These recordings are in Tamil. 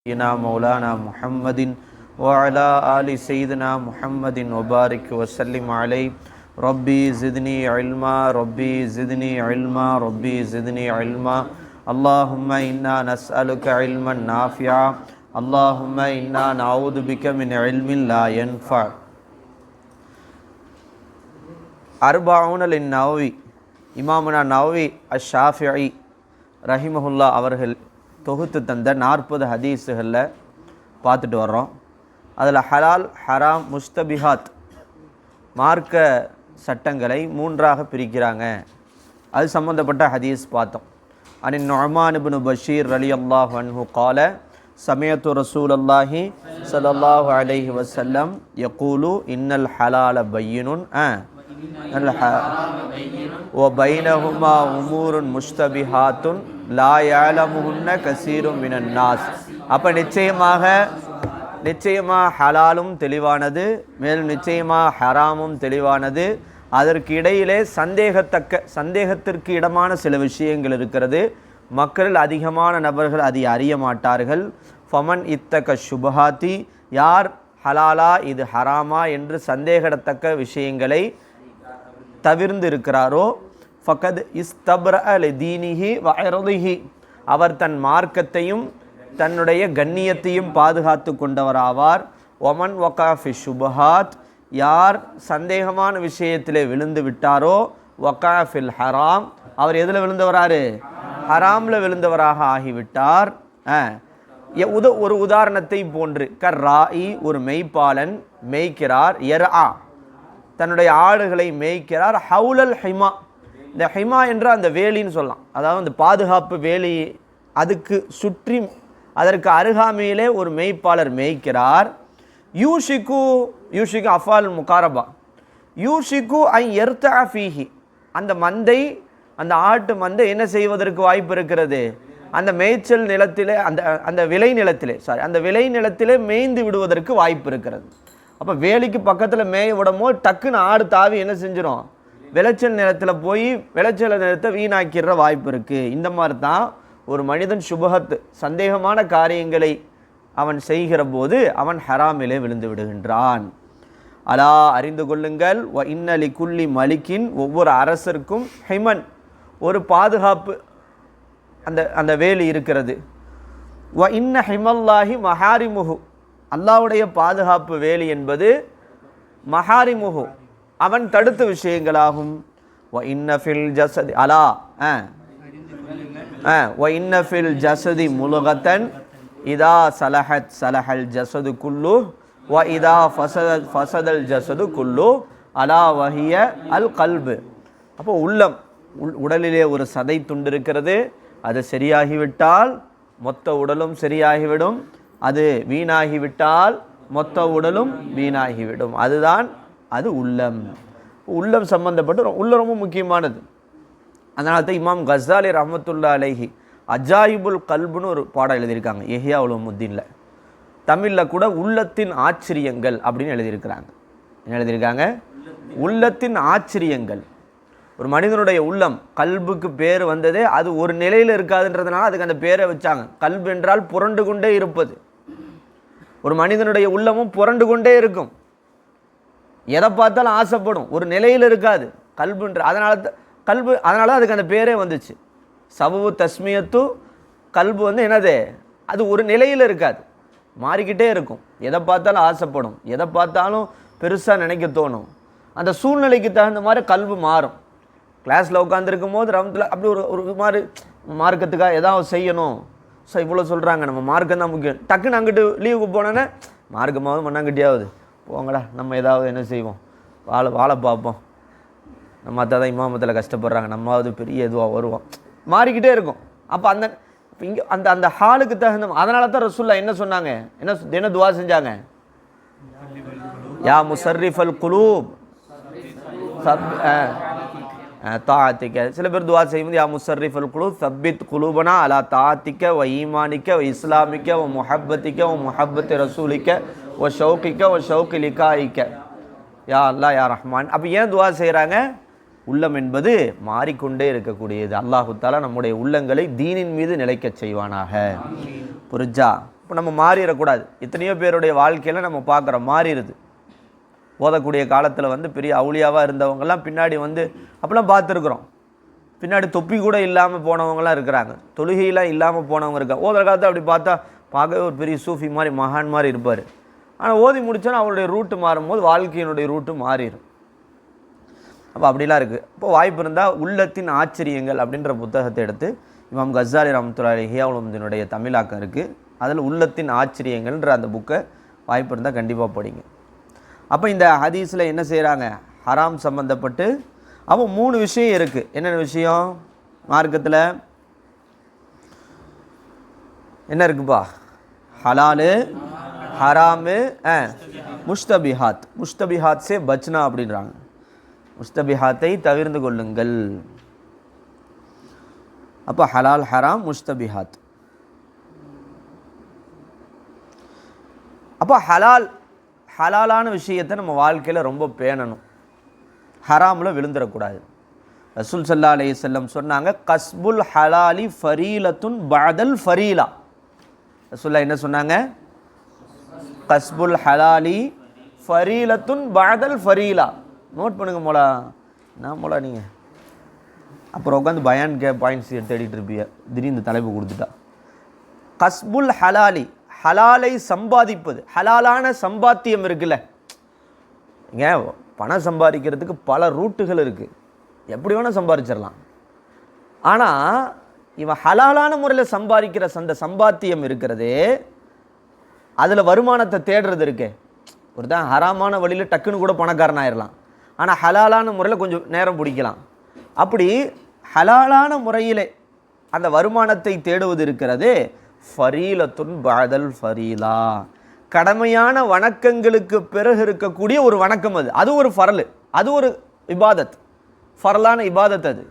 سيدنا مولانا محمد وعلى آل سيدنا محمد وبارك وسلم عليه ربي زدني علما ربي زدني علما ربي زدني علما اللهم إنا نسألك علما نافعا اللهم إنا نعوذ بك من علم لا ينفع. அர்பஊன லின்னவவி இமாமுனா நவவி அஷ்-ஷாஃபிஈ ரஹிமஹுல்லா அவர்கள் தொகுத்து தந்த 40 ஹதீஸுகளில் பார்த்துட்டு வர்றோம். அதில் ஹலால் ஹராம் முஸ்தபிஹாத் மார்க்க சட்டங்களை 3ஆக பிரிக்கிறாங்க. அது சம்பந்தப்பட்ட ஹதீஸ் பார்த்தோம். அன் நுஅமான் இப்னு பஷீர் ரலியல்லாஹு அன்ஹு قال سمعت رسول الله صلى الله عليه وسلم يقول إن الحلال بين وبينهما أمور مشتبهات لا يعلمهن كثير من الناس. அப்போ நிச்சயமாக ஹலாலும் தெளிவானது, மேலும் நிச்சயமாக ஹராமும் தெளிவானது. அதற்கு இடையிலே சந்தேகத்திற்கு இடமான சில விஷயங்கள் இருக்கிறது. மக்களில் அதிகமான நபர்கள் அதை அறிய மாட்டார்கள். ஃபமன் இத்தக சுபஹாத்தி, யார் ஹலாலா இது ஹராமா என்று சந்தேகத்தக்க விஷயங்களை தவிர்ந்து இருக்கிறாரோ, ஃபகத் இஸ்தப்ரஅ லிதீனிஹி வ இர்திஹி, அவர் தன் மார்க்கத்தையும் தன்னுடைய கண்ணியத்தையும் பாதுகாத்து கொண்டவராவார். ஒமன் வகா ஃபி சுபஹாத், யார் சந்தேகமான விஷயத்திலே விழுந்து விட்டாரோ, வகா ஃபில் ஹராம், அவர் எதில் விழுந்தவராரு? ஹராமில் விழுந்தவராக ஆகிவிட்டார். ஒரு உதாரணத்தை போன்று, கர்ராஇ, ஒரு மெய்ப்பாளன் மேய்க்கிறார், யர்ஆ, தன்னுடைய ஆடுகளை மேய்க்கிறார், ஹவுலல் ஹிமா, இந்த ஹிமா என்ற அந்த வேலின்னு சொல்லலாம், அதாவது அந்த பாதுகாப்பு வேலி, அதுக்கு சுற்றி அதற்கு அருகாமையிலே ஒரு மெய்ப்பாளர் மேய்க்கிறார். யூஷிக்கு அஃபால் முகாரபா, யூஷிக்கு ஐ எர்தா ஃபீஹி, அந்த மந்தை, அந்த ஆட்டு மந்தை என்ன செய்வதற்கு வாய்ப்பு இருக்கிறது? அந்த மேய்ச்சல் நிலத்திலே, அந்த விளை நிலத்திலே மேய்ந்து விடுவதற்கு வாய்ப்பு இருக்கிறது. அப்போ வேலிக்கு பக்கத்தில் மேய விடமோ டக்குன்னு ஆடு தாவி என்ன செஞ்சிடும்? விளைச்சல் நிலத்தில் போய் விளைச்சல் நிலத்தை வீணாக்கிற வாய்ப்பு இருக்குது. இந்த மாதிரி தான் ஒரு மனிதன் சுபஹத், சந்தேகமான காரியங்களை அவன் செய்கிற போது அவன் ஹராமிலே விழுந்து விடுகின்றான். அலா, அறிந்து கொள்ளுங்கள், வ இன்னலி குல்லி மலிக்கின், ஒவ்வொரு அரசருக்கும் ஹிமன், ஒரு பாதுகாப்பு அந்த வேலி இருக்கிறது. வ இன்ன ஹிமல்லாஹி மஹாரிமுஹு, அல்லாஹ்வுடைய பாதுகாப்பு வேலி என்பது மஹாரிமுஹு, அவன் தடுத்த விஷயங்களாகும். வ இன்ன ஃபில் ஜஸதி அலா வ இன்ன ஃபில் ஜஸதி முலுகத்தன் இதா சலஹத் சலஹல் ஜஸது குல்லு வ இதா ஃபசதல் ஜஸது குல்லு அலா வஹிய அல் கல்பு. அப்போ உள்ளம், உடலிலே ஒரு சதை துண்டு இருக்கிறது, அது சரியாகிவிட்டால் மொத்த உடலும் சரியாகிவிடும், அது வீணாகிவிட்டால் மொத்த உடலும் வீணாகிவிடும். அதுதான் அது உள்ளம். உள்ளம் சம்பந்தப்பட்டு உள்ளம் ரொம்ப முக்கியமானது. அதனால தான் இமாம் கஸாலி ரஹ்மத்துல்லாஹி அலைஹி அஜாயிபுல் கல்புன்னு ஒரு பாடம் எழுதியிருக்காங்க இஹ்யா உலூமுத்தீன்ல. தமிழில் கூட உள்ளத்தின் ஆச்சரியங்கள் அப்படின்னு எழுதியிருக்கிறாங்க. என்ன எழுதியிருக்காங்க? உள்ளத்தின் ஆச்சரியங்கள். ஒரு மனிதனுடைய உள்ளம், கல்புக்கு பேர் வந்ததே அது ஒரு நிலையில் இருக்காதுன்றதுனால அதுக்கு அந்த பேரை வச்சாங்க. கல்பு என்றால் புரண்டு கொண்டே இருப்பது. ஒரு மனிதனுடைய உள்ளமும் புரண்டு கொண்டே இருக்கும், எதை பார்த்தாலும் ஆசைப்படும், ஒரு நிலையில் இருக்காது கல்புன்ற. அதனால அதுக்கு அந்த பேரே வந்துச்சு. சபபு தஸ்மியத்து கல்பு என்னது? அது ஒரு நிலையில் இருக்காது, மாறிக்கிட்டே இருக்கும், எதை பார்த்தாலும் ஆசைப்படும், எதை பார்த்தாலும் பெருசாக நினைக்க தோணும். அந்த சூழ்நிலைக்கு தகுந்த மாதிரி கல்பு மாறும். கிளாஸில் உட்காந்துருக்கும் போது ரமத்தில் அப்படி ஒரு மாதிரி மார்க்கத்துக்காக ஏதாவது செய்யணும், ஸோ இவ்வளோ சொல்கிறாங்க, நம்ம மார்க்கம் தான் முக்கியம். டக்குன்னு அங்கிட்டு லீவுக்கு போனோன்னே மார்க்கமாவது மண்ணாங்கிட்டியாவது போங்கடா, நம்ம ஏதாவது என்ன செய்வோம், வாழை பார்ப்போம், நம்ம தான் இமாமத்தில் கஷ்டப்படுறாங்க, நம்மாவது பெரிய இதுவாக வருவோம், மாறிக்கிட்டே இருக்கும். அப்போ இங்கே அந்த ஹாலுக்கு தகுந்த, அதனால தான் ரசூலுல்லாஹ் என்ன சொன்னாங்க, என்ன துவா செஞ்சாங்க? யா முஸர்ரிஃபல் குலூப் தாத்திக்க. சில பேர் துவா செய்யும்போது யா முஸர்ரிஃபல் குலூப் சப்பித் குலூபனா அலா தாத்திக்க வ ஈமானிக்க வ இஸ்லாமிக்க வ முஹப்பத்திக்க வ முஹப்பத்தி ரசூலிக்க வ ஷௌகிக்க வ ஷௌகி லிகாயிக்க யா அல்லாஹ் யா ரஹ்மான். அப்போ ஏன் துவா செய்கிறாங்க? உள்ளம் என்பது மாறிக்கொண்டே இருக்கக்கூடியது. அல்லாஹு தஆலா நம்முடைய உள்ளங்களை தீனின் மீது நிலைக்க செய்வானாக. புரிஞ்சா? இப்போ நம்ம மாறிடக்கூடாது. எத்தனையோ பேருடைய வாழ்க்கையில் நம்ம பார்க்குறோம், மாறிடுது. ஓதக்கூடிய காலத்தில் வந்து பெரிய அவுளியாவாக இருந்தவங்கெல்லாம் பின்னாடி வந்து அப்போலாம் பார்த்துருக்குறோம். பின்னாடி தொப்பி கூட இல்லாமல் போனவங்களாம் இருக்கிறாங்க, தொழுகையெல்லாம் இல்லாமல் போனவங்க இருக்காங்க. ஓதுற காலத்தில் அப்படி பார்த்தா பார்க்கவே ஒரு பெரிய சூஃபி மாதிரி மகான் மாதிரி இருப்பார். ஆனால் ஓதி முடித்தோன்னா அவருடைய ரூட்டு மாறும்போது வாழ்க்கையினுடைய ரூட்டு மாறிடும். அப்போ அப்படிலாம் இருக்குது. இப்போ வாய்ப்பு இருந்தால் உள்ளத்தின் ஆச்சரியங்கள் அப்படின்ற புத்தகத்தை எடுத்து இமாம் கஸ்ஸாலி ரஹ்மத்துல்லாஹி அலைஹி அவங்களுடைய தமிழாக்கம் இருக்குது, அதில் உள்ளத்தின் ஆச்சரியங்கள்ன்ற அந்த புக்கை வாய்ப்பு இருந்தால் கண்டிப்பாக படிங்க. அப்போ இந்த ஹதீஸில் என்ன செய்கிறாங்க, ஹராம் சம்மந்தப்பட்டு அப்போ 3 விஷயம் இருக்குது. என்னென்ன விஷயம் மார்க்கத்தில் என்ன இருக்குப்பா? ஹலாலு, ஹராமு, முஷ்தபிஹாத். முஷ்தபிஹாத் சே பச்னா அப்படின்றாங்க. முஷ்தபிஹாத்தை தவிர்ந்து கொள்ளுங்கள். அப்போ ஹலால், ஹராம், முஷ்தபிஹாத். அப்போ ஹலாலான விஷயத்தை நம்ம வாழ்க்கையில் ரொம்ப பேணணும், ஹராமில் விழுந்துடக்கூடாது. ரசூல் ஸல்லல்லாஹு அலைஹி வஸல்லம் சொன்னாங்க, கஸ்புல் ஹலாலி ஃபரீலத்துன் பஅதல் ஃபரீலா. ரசூலுல்லாஹ் என்ன சொன்னாங்க? கஸ்புல் ஹலாலி ஃபரீலத்துன் பஅதல் ஃபரீலா. நோட் பண்ணுங்க மோலா. நான் மோலா நீங்கள் அப்புறம் உட்காந்து பயான் பாயிண்ட்ஸ் தேடிட்டு இருப்பீங்க, திடீர்னு தலைப்பு கொடுத்துட்டா. கஸ்புல் ஹலாலி, ஹலாலை சம்பாதிப்பது. ஹலாலான சம்பாத்தியம் இருக்குல்ல, ஏன் பணம் சம்பாதிக்கிறதுக்கு பல ரூட்டுகள் இருக்குது, எப்படி வேணால் சம்பாதிச்சிடலாம். ஆனால் இவன் ஹலாலான முறையில் சம்பாதிக்கிற அந்த சம்பாத்தியம் இருக்கிறதே, அதில் வருமானத்தை தேடுறது இருக்கே. ஒரு தான் ஹராமான வழியில் டக்குன்னு கூட பணக்காரன் ஆயிடலாம், ஆனால் ஹலாலான முறையில் கொஞ்சம் நேரம் பிடிக்கலாம். அப்படி ஹலாலான முறையிலே அந்த வருமானத்தை தேடுவது இருக்கிறது ஃபரீலத்துன் பஅதல் ஃபரீலா. கடமையான வணக்கங்களுக்கு பிறகு இருக்கக்கூடிய ஒரு வணக்கம் அது. அது ஒரு ஃபரல், அது ஒரு இபாதத், ஃபரலான இபாதத். அது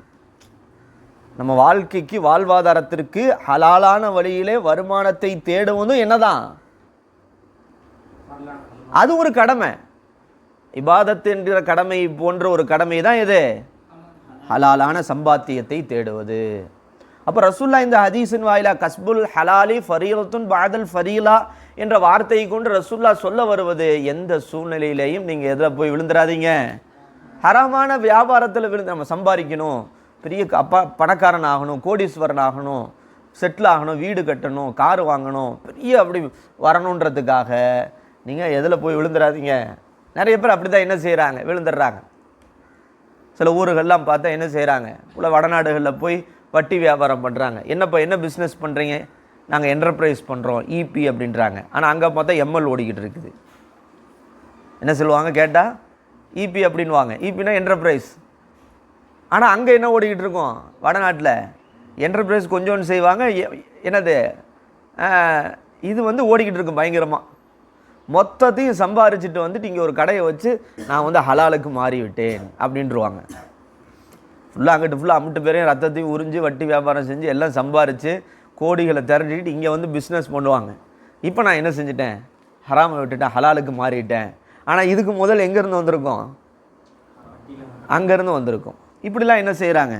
நம்ம வாழ்க்கைக்கு வாழ்வாதாரத்திற்கு ஹலாலான வழியிலே வருமானத்தை தேடுவதும் என்னதான், அது ஒரு கடமை. இபாதத் என்கிற கடமை போன்ற ஒரு கடமை தான் எது, ஹலாலான சம்பாத்தியத்தை தேடுவது. அப்போ ரசூலுல்லாஹ் இந்த ஹதீஸின் வாயிலா கஸ்புல் ஹலாலி ஃபரீலத்துன் பஅதல் ஃபரீலா என்ற வார்த்தையை கொண்டு ரசூலுல்லாஹ் சொல்ல வருவது, எந்த சூழ்நிலையிலையும் நீங்கள் எதில் போய் விழுந்துடாதீங்க, ஹராமான வியாபாரத்தில் விழுந்து. நம்ம சம்பாதிக்கணும், பெரிய பணக்காரன் ஆகணும், கோடீஸ்வரன் ஆகணும், செட்டில் ஆகணும், வீடு கட்டணும், கார் வாங்கணும், பெரிய அப்படி வரணுன்றதுக்காக நீங்கள் எதில் போய் விழுந்துடாதீங்க. நிறைய பேர் அப்படி தான் என்ன செய்கிறாங்க, விழுந்துடுறாங்க. சில ஊர்களெலாம் பார்த்தா என்ன செய்கிறாங்க, உள்ள வடநாடுகளில் போய் வட்டி வியாபாரம் பண்ணுறாங்க. என்னப்பா என்ன பிஸ்னஸ் பண்ணுறீங்க, நாங்கள் என்டர்பிரைஸ் பண்ணுறோம், இபி அப்படின்றாங்க. ஆனால் அங்கே பார்த்தா எம்எல் ஓடிக்கிட்டு இருக்குது. என்ன சொல்லுவாங்க கேட்டால், இபி அப்படின்வாங்க. இபினா என்டர்பிரைஸ். ஆனால் அங்கே என்ன ஓடிக்கிட்டு இருக்கோம், வடநாட்டில் என்டர்பிரைஸ் கொஞ்சோன்னு செய்வாங்க, என்னது இது வந்து ஓடிக்கிட்டு இருக்கும் பயங்கரமாக. மொத்தத்தையும் சம்பாரிச்சுட்டு வந்துட்டு இங்கே ஒரு கடையை வச்சு நான் வந்து ஹலாலுக்கு மாறிவிட்டேன் அப்படின்ட்டுருவாங்க. ஃபுல்லாக அங்கிட்டு ஃபுல்லாக அம்பிட்டு பேரையும் ரத்தத்தையும் உறிஞ்சு வட்டி வியாபாரம் செஞ்சு எல்லாம் சம்பாரித்து கோடிகளை திரட்டிக்கிட்டு இங்கே வந்து பிஸ்னஸ் பண்ணுவாங்க. இப்போ நான் என்ன செஞ்சுட்டேன், ஹராமை விட்டுட்டேன், ஹலாலுக்கு மாறிட்டேன். ஆனால் இதுக்கு முதல் எங்கேருந்து வந்திருக்கோம், அங்கேருந்து வந்திருக்கோம். இப்படிலாம் என்ன செய்கிறாங்க.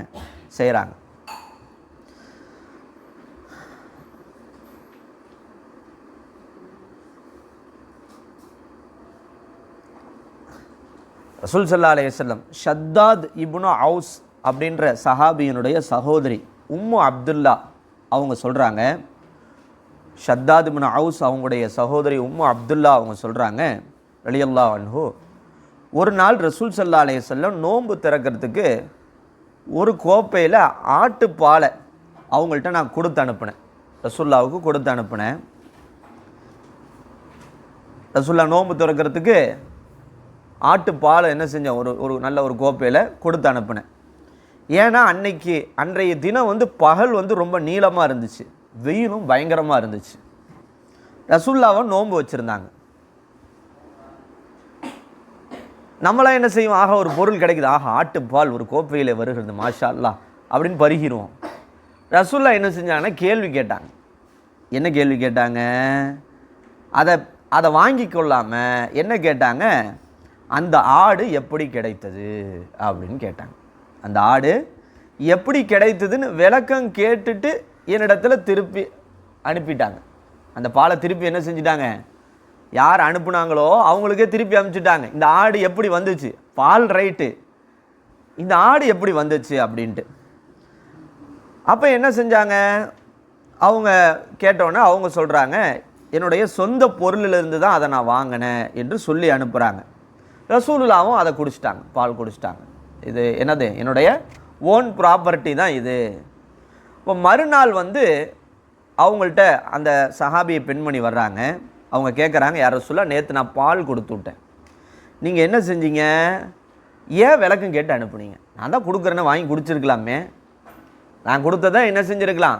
ரசூல் ஸல்லல்லாஹு அலைஹி வஸல்லம் ஷத்தாத் இப்னு அவுஸ் அப்படின்ற சஹாபியினுடைய சகோதரி உம்மு அப்துல்லா அவங்க சொல்கிறாங்க, ஷத்தாத் இப்னு அவுஸ் அவங்களுடைய சகோதரி உம்மு அப்துல்லா அவங்க சொல்கிறாங்க ரலியல்லாஹு அன்ஹு, ஒரு நாள் ரசூல் ஸல்லல்லாஹு அலைஹி வஸல்லம் நோன்பு திறக்கிறதுக்கு ஒரு கோப்பையில் ஆட்டுப்பாலை அவங்கள்ட்ட நான் கொடுத்து அனுப்பினேன், ரசூல்லாவுக்கு கொடுத்து அனுப்பினேன். ரசூல்லா நோன்பு திறக்கிறதுக்கு ஆட்டுப்பாலை என்ன செஞ்சேன், ஒரு நல்ல ஒரு கோப்பையில் கொடுத்து அனுப்பினேன். ஏன்னா அன்றைய தினம் வந்து பகல் வந்து ரொம்ப நீளமாக இருந்துச்சு, வெயிலும் பயங்கரமாக இருந்துச்சு. ரசூல்லாவை நோன்பு வச்சுருந்தாங்க. நம்மளாம் என்ன செய்வோம், ஆக ஒரு பொருள் கிடைக்குது, ஆக ஆட்டுப்பால் ஒரு கோப்பையில் வருகிறது, மாஷா அல்லாஹ் அப்படின்னு பருகிடுவோம். ரசூல்லா என்ன செஞ்சாங்கன்னா கேள்வி கேட்டாங்க. என்ன கேள்வி கேட்டாங்க, அதை வாங்கி கொள்ளாமல் என்ன கேட்டாங்க, அந்த ஆடு எப்படி கிடைத்தது அப்படின்னு கேட்டாங்க. அந்த ஆடு எப்படி கிடைத்ததுன்னு விளக்கம் கேட்டுட்டு என்னிடத்துல திருப்பி அனுப்பிட்டாங்க. அந்த பாலை திருப்பி என்ன செஞ்சிட்டாங்க, யார் அனுப்புனாங்களோ அவங்களுக்கே திருப்பி அனுப்பிச்சிட்டாங்க. இந்த ஆடு எப்படி வந்துச்சு, பால் ரைட்டு, இந்த ஆடு எப்படி வந்துச்சு அப்படின்ட்டு. அப்போ என்ன செஞ்சாங்க, அவங்க கேட்டோன்னே அவங்க சொல்கிறாங்க, என்னுடைய சொந்த பொருளிலிருந்து தான் அதை நான் வாங்கினேன் என்று சொல்லி அனுப்புகிறாங்க. ரசூலுல்லாவும் அதை குடிச்சிட்டாங்க, பால் குடிச்சிட்டாங்க. இது என்னது, என்னுடைய ஓன் ப்ராப்பர்ட்டி தான் இது. இப்போ மறுநாள் வந்து அவங்கள்ட்ட அந்த சஹாபிய பெண்மணி வர்றாங்க. அவங்க கேட்குறாங்க, யார் ரசூலுல்லாஹ், நேற்று நான் பால் கொடுத்து விட்டேன், நீங்கள் என்ன செஞ்சீங்க, ஏன் விளக்கம் கேட்டு அனுப்புனீங்க? நான் தான் கொடுக்குறேன்னு வாங்கி குடிச்சிருக்கலாமே, நான் கொடுத்ததை என்ன செஞ்சுருக்கலாம்,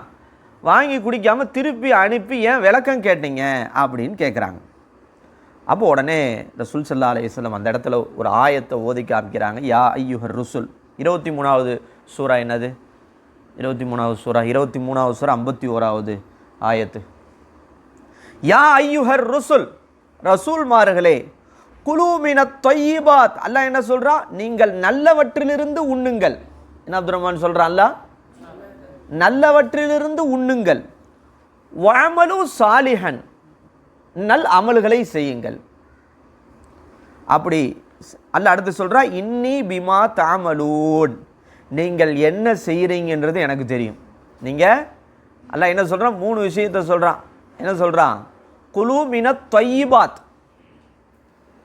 வாங்கி குடிக்காமல் திருப்பி அனுப்பி ஏன் விளக்கம் கேட்டீங்க அப்படின்னு கேட்குறாங்க. அப்போ உடனே ரசூல் ஸல்லல்லாஹு அலைஹி வஸல்லம் அந்த இடத்துல ஒரு ஆயத்தை ஓதி காமிக்கிறாங்க. யா ஐயுஹர் ருசுல், 23வது சூரா, என்னது 23வது சூரா, 23வது சூரா 51வது ஆயத்து. யா ஐயுஹர் ருசுல், ரசூல்மார்களே, குலூ மினத் தொய்யிபாத், அல்லாஹ் என்ன சொல்கிறான், நீங்கள் நல்லவற்றிலிருந்து உண்ணுங்கள். என்ன அப்துல் ரஹ்மான் சொல்கிறான், அல்லாஹ் நல்லவற்றிலிருந்து உண்ணுங்கள். வஅமலு சாலிஹன், நல் அமல்களை செய்யுங்கள். அப்படி அல்லாஹ் அடுத்து சொல்கிறா, இன்னி பிமா தாமலூன், நீங்கள் என்ன செய்கிறீங்கன்றது எனக்கு தெரியும். நீங்கள் அல்லாஹ் என்ன சொல்கிறான், 3 விஷயத்தை சொல்கிறான். என்ன சொல்கிறான், குலூ மினத் தொய்யிபாத்,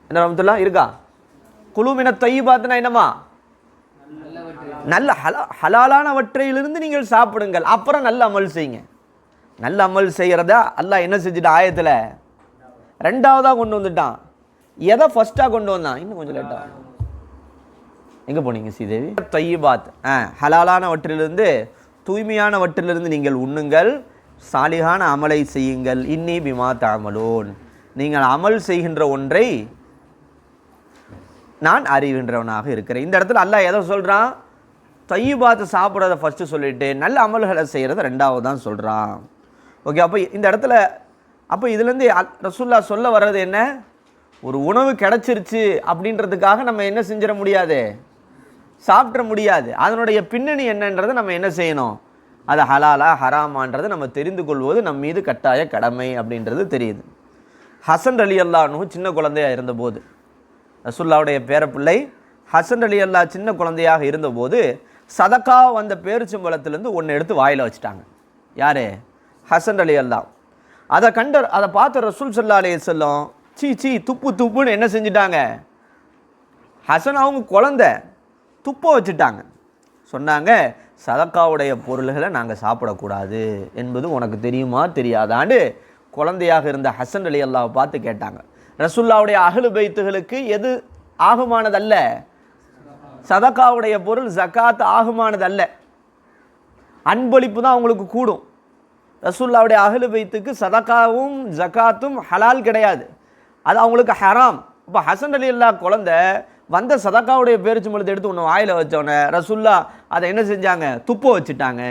என்ன ரஹ்மத்துல்லாஹ் இருக்கா, குலூ மினத் தொய்யிபாத்னா என்னமா, நல்ல ஹலாலானவற்றையிலிருந்து நீங்கள் சாப்பிடுங்கள், அப்புறம் நல்ல அமல் செய்யுங்க. நல்ல அமல் செய்கிறதா அல்லாஹ் என்ன செஞ்சுட்டான், ஆயத்தில் 2வதாக கொண்டு வந்துட்டான். எதை ஃபஸ்ட்டாக கொண்டு வந்தான், இன்னும் கொஞ்சம் லேட்டாக. எங்கே போனீங்க ஸ்ரீதேவி? தொய்யிபாத், ஹலாலானவற்றிலிருந்து, தூய்மையானவற்றிலிருந்து நீங்கள் உண்ணுங்கள், சாலிகான அமலை செய்யுங்கள். இன்னி பிமா தாமலூன், நீங்கள் அமல் செய்கின்ற ஒன்றை நான் அறிகின்றவனாக இருக்கிறேன். இந்த இடத்துல அல்லாஹ் எதை சொல்கிறான், தொய்யிபாத்து சாப்பிட்றத ஃபஸ்ட்டு சொல்லிவிட்டு நல்ல அமல்களை செய்கிறத 2வது தான் சொல்கிறான். ஓகே, அப்போ இந்த இடத்துல அப்போ இதுலேருந்து ரசூலுல்லாஹ் சொல்ல வர்றது என்ன, ஒரு உணவு கிடச்சிருச்சு அப்படின்றதுக்காக நம்ம என்ன செஞ்சிட முடியாது, சாப்பிட முடியாது. அதனுடைய பின்னணி என்னன்றதை நம்ம என்ன செய்யணும், அது ஹலாலா ஹராமான்றதை நம்ம தெரிந்து கொள்வது நம் மீது கட்டாய கடமை அப்படின்றது தெரியுது. ஹசன் ரலியல்லாஹு அன்ஹு சின்ன குழந்தையாக இருந்தபோது, ரசூலுல்லாஹ்வுடைய பேரப்பிள்ளை ஹசன் ரலியல்லாஹு சின்ன குழந்தையாக இருந்தபோது சதக்கா வந்த பேரிச்சம்பழத்திலேருந்து ஒன்று எடுத்து வாயில் வச்சுட்டாங்க. யார், ஹசன் ரலியல்லாஹு. அதை பார்த்த ரசூல் ஸல்லல்லாஹு அலைஹி வஸல்லம் சீ துப்பு துப்புன்னு என்ன செஞ்சிட்டாங்க, ஹசன் அவங்க குழந்தை துப்ப வச்சுட்டாங்க. சொன்னாங்க, சதக்காவுடைய பொருள்களை நாங்கள் சாப்பிடக்கூடாது என்பது உனக்கு தெரியுமா தெரியாதான்னு குழந்தையாக இருந்த ஹசன் ரலியல்லாஹு பார்த்து கேட்டாங்க. ரசூலுல்லாஹ்வுடைய அஹ்லு பைத்துகளுக்கு எது ஆகுமானதல்ல, சதக்காவுடைய பொருள் ஜகாத் ஆகுமானதல்ல, அன்பளிப்பு தான் அவங்களுக்கு கூடும். ரசூலுல்லாஹ்வுடைய அஹ்லு பைத்துக்கு சதக்காவும் ஜகாத்தும் ஹலால் கிடையாது, அது அவங்களுக்கு ஹராம். இப்போ ஹசன் ரலியல்லாஹு குழந்தை வந்த சதக்காவுடைய பேரிச்சம்பழத்தை எடுத்து ஒன்று வாயில் வச்சோடனே ரசூலுல்லாஹ் அதை என்ன செஞ்சாங்க, துப்ப வச்சுட்டாங்க.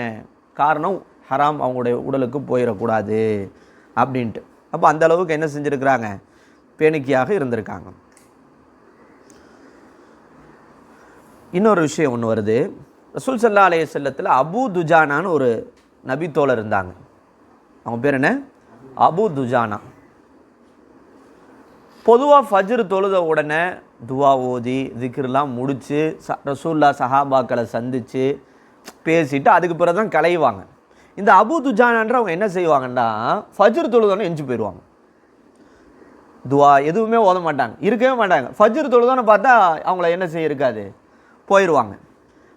காரணம் ஹராம் அவங்களுடைய உடலுக்கு போயிடக்கூடாது அப்படின்ட்டு. அப்போ அந்த அளவுக்கு என்ன செஞ்சுருக்கிறாங்க, பேணிக்கையாக இருந்திருக்காங்க. இன்னொரு விஷயம் ஒன்று வருது. ரசூல் ஸல்லல்லாஹு அலைஹி வஸல்லத்தில் அபூ துஜானான்னு ஒரு நபி தோழர் இருந்தாங்க. அவங்க பேர் என்ன, அபூ துஜானா. பொதுவாக ஃபஜ்ர் தொழுத உடனே துவா ஓதி திக்ர்லாம் முடித்து ரசூலுல்லாஹ் சஹாபாக்களை சந்தித்து பேசிட்டு அதுக்கு பிறகு தான் கலைவாங்க. இந்த அபூ துஜானான்றவங்க என்ன செய்வாங்கன்னா, ஃபஜ்ர் தொழுதோன்னு எஞ்சி போயிடுவாங்க, துவா எதுவுமே ஓத மாட்டாங்க, இருக்கவே மாட்டாங்க. ஃபஜ்ர் தொழுதோன்னு பார்த்தா அவங்கள என்ன செய்ய இருக்காது, போயிடுவாங்க.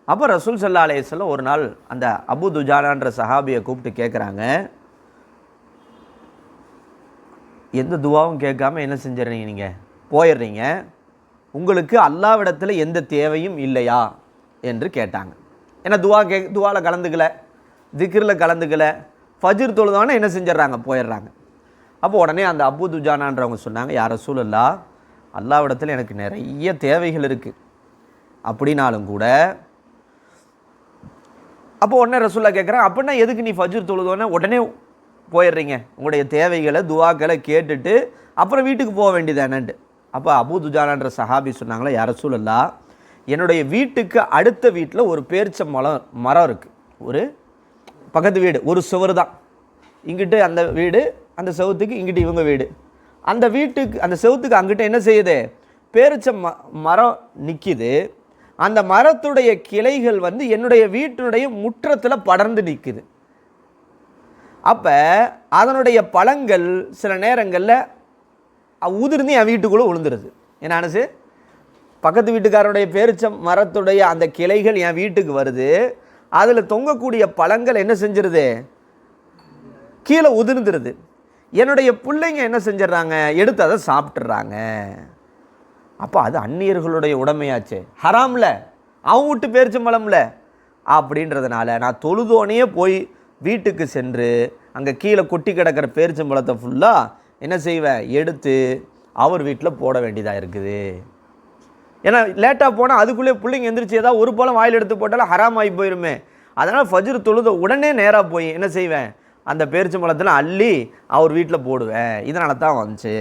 அப்போ ரசூல் ஸல்லல்லாஹு அலைஹி வஸல்லம் ஒரு நாள் அந்த அபூ துஜானான்ற சஹாபியை கூப்பிட்டு கேட்குறாங்க, எந்த துவாவும் கேட்காம என்ன செஞ்சிடறீங்க, நீங்கள் போயிடுறீங்க, உங்களுக்கு அல்லாஹ்விடத்தில் எந்த தேவையும் இல்லையா என்று கேட்டாங்க. ஏன்னா துவாவில் கலந்துக்கல, திக்ரில் கலந்துக்கல, ஃபஜ்ர் தொழுதானே என்ன செஞ்சிடறாங்க, போயிடுறாங்க. அப்போ உடனே அந்த அபூ துஜானான்றவங்க சொன்னாங்க, யா ரசூலல்லாஹ், அல்லாஹ்விடத்தில் எனக்கு நிறைய தேவைகள் இருக்குது அப்படின்னாலும் கூட. அப்போ உடனே ரசூலுல்லாஹ் கேட்குறாங்க, அப்படின்னா எதுக்கு நீ ஃபஜ்ர் தொழுதோன்னே உடனே போயிடுறீங்க, உங்களுடைய தேவைகளை துவாக்களை கேட்டுட்டு அப்புறம் வீட்டுக்கு போக வேண்டியதானன்ட்டு. அப்போ அபூ துஜானான்ற சஹாபி சொன்னாங்களா, யா ரசூலல்லாஹ், என்னுடைய வீட்டுக்கு அடுத்த வீட்டில் ஒரு பேரிச்ச மரம் இருக்குது, ஒரு பக்கத்து வீடு, ஒரு சுவர் தான், இங்கிட்டு அந்த வீடு அந்த செவுத்துக்கு இங்கிட்டு இவங்க வீடு. அந்த வீட்டுக்கு அந்த செவுத்துக்கு அங்கிட்ட என்ன செய்யுது, பேரிச்ச மரம் நிற்கிது. அந்த மரத்துடைய கிளைகள் வந்து என்னுடைய வீட்டினுடைய முற்றத்தில் படர்ந்து நிற்குது. அப்போ அதனுடைய பழங்கள் சில நேரங்களில் உதிர்ந்து என் வீட்டுக்குள்ளே விழுந்துருது. என்னானு, பக்கத்து வீட்டுக்காரனுடைய பேரிச்ச மரத்துடைய அந்த கிளைகள் என் வீட்டுக்கு வருது. அதில் தொங்கக்கூடிய பழங்கள் என்ன செஞ்சிருது, கீழே உதிர்ந்துருது. என்னுடைய பிள்ளைங்க என்ன செஞ்சிடறாங்க, எடுத்து அதை சாப்பிட்றாங்க. அப்போ அது அந்நியர்களுடைய உடமையாச்சு, ஹராம்ல, அவன் விட்டு பேரிச்சம்பழம்ல. அப்படின்றதுனால நான் தொழுதோனையே போய் வீட்டுக்கு சென்று அங்கே கீழே கொட்டி கிடக்கிற பேரிச்சம்பழத்தை ஃபுல்லாக என்ன செய்வேன், எடுத்து அவர் வீட்டில் போட வேண்டியதாக இருக்குது. ஏன்னா லேட்டாக போனால் அதுக்குள்ளே பிள்ளைங்க எந்திரிச்சு ஏதாவது ஒரு பழம் வாயில் எடுத்து போட்டாலும் ஹராம் ஆகி போயிருமே. அதனால் ஃபஜ்ர் தொழுத உடனே நேராக போய் என்ன செய்வேன், அந்த பேரிச்சம்பழத்தில் அள்ளி அவர் வீட்டில் போடுவேன். இதனால தான் வந்துச்சு.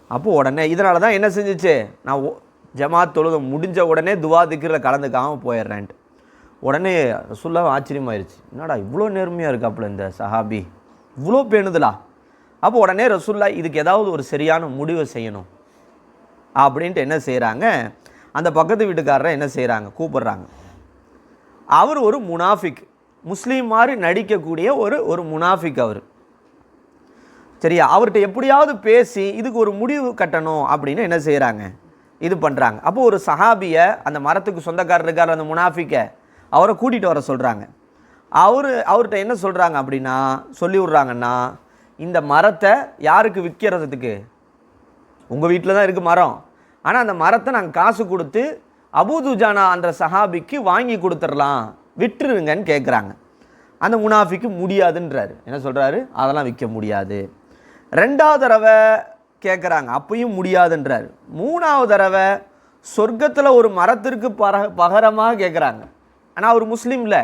அப்போது உடனே இதனால தான் என்ன செஞ்சிச்சு, நான் ஜமாத் தொழுத முடிஞ்ச உடனே துவா திக்ரில் கலந்துக்காமல் போயிடுறேன்ட்டு. உடனே ரசூலுல்லாஹ் ஆச்சரியமாயிருச்சு, என்னடா இவ்வளோ நேர்மையாக இருக்காப்புல இந்த சஹாபி, இவ்வளோ பேணுதலா. அப்போ உடனே ரசூலுல்லாஹ் இதுக்கு ஏதாவது ஒரு சரியான முடிவை செய்யணும் அப்படின்ட்டு என்ன செய்கிறாங்க, அந்த பக்கத்து வீட்டுக்காரரை என்ன செய்கிறாங்க, கூப்பிட்றாங்க. அவர் ஒரு முனாஃபிக், முஸ்லீம் மாதிரி நடிக்கக்கூடிய ஒரு முனாஃபிக் அவர். சரியா, அவர்கிட்ட எப்படியாவது பேசி இதுக்கு ஒரு முடிவு கட்டணும் அப்படின்னு என்ன செய்கிறாங்க, இது பண்ணுறாங்க. அப்போ ஒரு சஹாபியை, அந்த மரத்துக்கு சொந்தக்காரர் இருக்கார் அந்த முனாஃபிக்கை, அவரை கூட்டிகிட்டு வர சொல்கிறாங்க. அவர்கிட்ட என்ன சொல்கிறாங்க அப்படின்னா, சொல்லி விட்றாங்கன்னா, இந்த மரத்தை யாருக்கு விற்கிறதுக்கு, உங்கள் வீட்டில் தான் இருக்குது மரம், ஆனால் அந்த மரத்தை நாங்கள் காசு கொடுத்து அபூ துஜானா என்ற சஹாபிக்கு வாங்கி கொடுத்துடலாம், விட்டுருங்கன்னு கேட்குறாங்க. அந்த முனாஃபிக்கு முடியாதுன்றாரு. என்ன சொல்கிறாரு, அதெல்லாம் விற்க முடியாது. ரெண்டாவது தடவை கேட்குறாங்க, அப்பையும் முடியாதுன்றார். மூணாவது தடவை சொர்க்கத்தில் ஒரு மரத்திற்கு பகரமாக கேட்குறாங்க. ஆனால் அவர் முஸ்லீமில்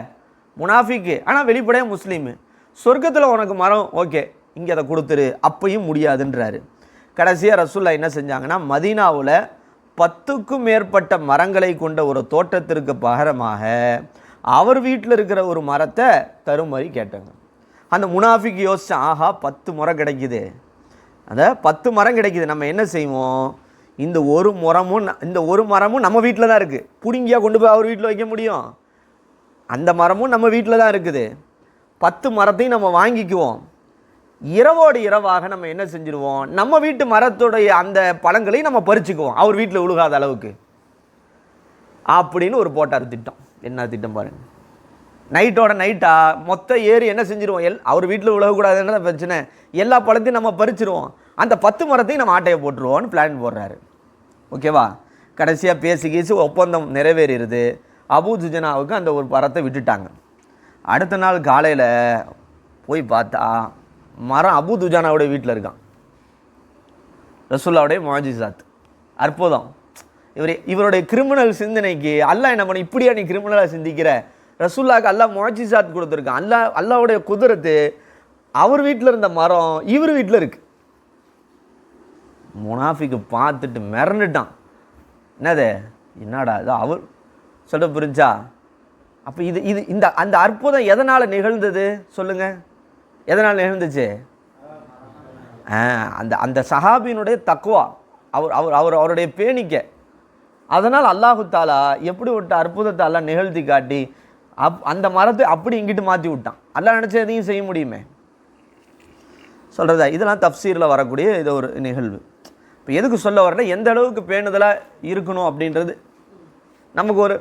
முனாஃபிக்கு, ஆனால் வெளிப்படையாக முஸ்லீமு. சொர்க்கத்தில் உனக்கு மரம் ஓகே, இங்கே அதை கொடுத்துரு, அப்பையும் முடியாதுன்றாரு. கடைசியாக ரசூலுல்லாஹ் என்ன செஞ்சாங்கன்னா, மதீனாவில் 10க்கும் மேற்பட்ட மரங்களை கொண்ட ஒரு தோட்டத்திற்கு பகரமாக அவர் வீட்டில் இருக்கிற ஒரு மரத்தை தருமாறி கேட்டாங்க. அந்த முனாஃபிக் யோசிச்சா, ஆஹா 10 மரம் கிடைக்குது, அந்த 10 மரம் கிடைக்குது, நம்ம என்ன செய்வோம், இந்த ஒரு மரமும் நம்ம வீட்டில் தான் இருக்குது, பிடுங்கியா கொண்டு போய் அவர் வீட்டில் வைக்க முடியும், அந்த மரமும் நம்ம வீட்டில் தான் இருக்குது, 10 மரத்தையும் நம்ம வாங்கிக்குவோம், இரவோடு இரவாக நம்ம என்ன செஞ்சுருவோம், நம்ம வீட்டு மரத்துடைய அந்த பழங்களையும் நம்ம பறிச்சுக்குவோம், அவர் வீட்டில் விழுகாத அளவுக்கு அப்படின்னு ஒரு போட்டார் திட்டம். என்ன திட்டம் பாருங்க, நைட்டோட நைட்டா மொத்த ஏறி என்ன செஞ்சிருவோம், அவர் வீட்டில் விழக்கூடாதுன்னு பிரச்சனை, எல்லா பழத்தையும் நம்ம பறிச்சிருவோம், அந்த 10 மரத்தையும் நம்ம ஆட்டையை போட்டுருவோம்னு பிளான் போடுறாரு. ஓகேவா, கடைசியாக பேசி ஒப்பந்தம் நிறைவேறிடுது. அபூ துஜனாவுக்கு அந்த ஒரு மரத்தை விட்டுட்டாங்க. அடுத்த நாள் காலையில் போய் பார்த்தா மரம் அபூ துஜானாவுடைய வீட்டில் இருக்கான். ரசூலுல்லாஹ்வுடைய முஅஜிஸாத், அற்புதம். இவருடைய கிரிமினல் சிந்தனைக்கு அல்லாஹ் என்ன பண்ண, இப்படியா நீ கிரிமினலாக சிந்திக்கிற, ரசூலுல்லாஹ்க்கு அல்லாஹ் முஅஜிஸாத் கொடுத்துருக்கான். அல்லாஹ்வுடைய குதிரத்து அவர் வீட்டில் இருந்த மரம் இவர் வீட்டில் இருக்கு. முனாஃபிக்கு பார்த்துட்டு மிரண்டுட்டான். என்னடா இது அவர் சொல்ல புரிஞ்சா. அப்போ அந்த அற்புதம் எதனால் நிகழ்ந்தது சொல்லுங்கள், எதனால் நிகழ்ந்துச்சு, அந்த சஹாபியினுடைய தக்வா, அவருடைய பேணிக்கை. அதனால் அல்லாஹு தாலா எப்படி விட்ட அற்புதத்தை எல்லாம் நிகழ்த்தி காட்டி அந்த மரத்தை அப்படி இங்கிட்டு மாற்றி விட்டான். அல்லாஹ் நினச்ச எதையும் செய்ய முடியுமே சொல்கிறதா. இதெல்லாம் தஃப்சீரில் வரக்கூடிய இது ஒரு நிகழ்வு. இப்போ எதுக்கு சொல்ல வரல, எந்த அளவுக்கு பேணுதலாக இருக்கணும் அப்படின்றது. நமக்கு ஒரு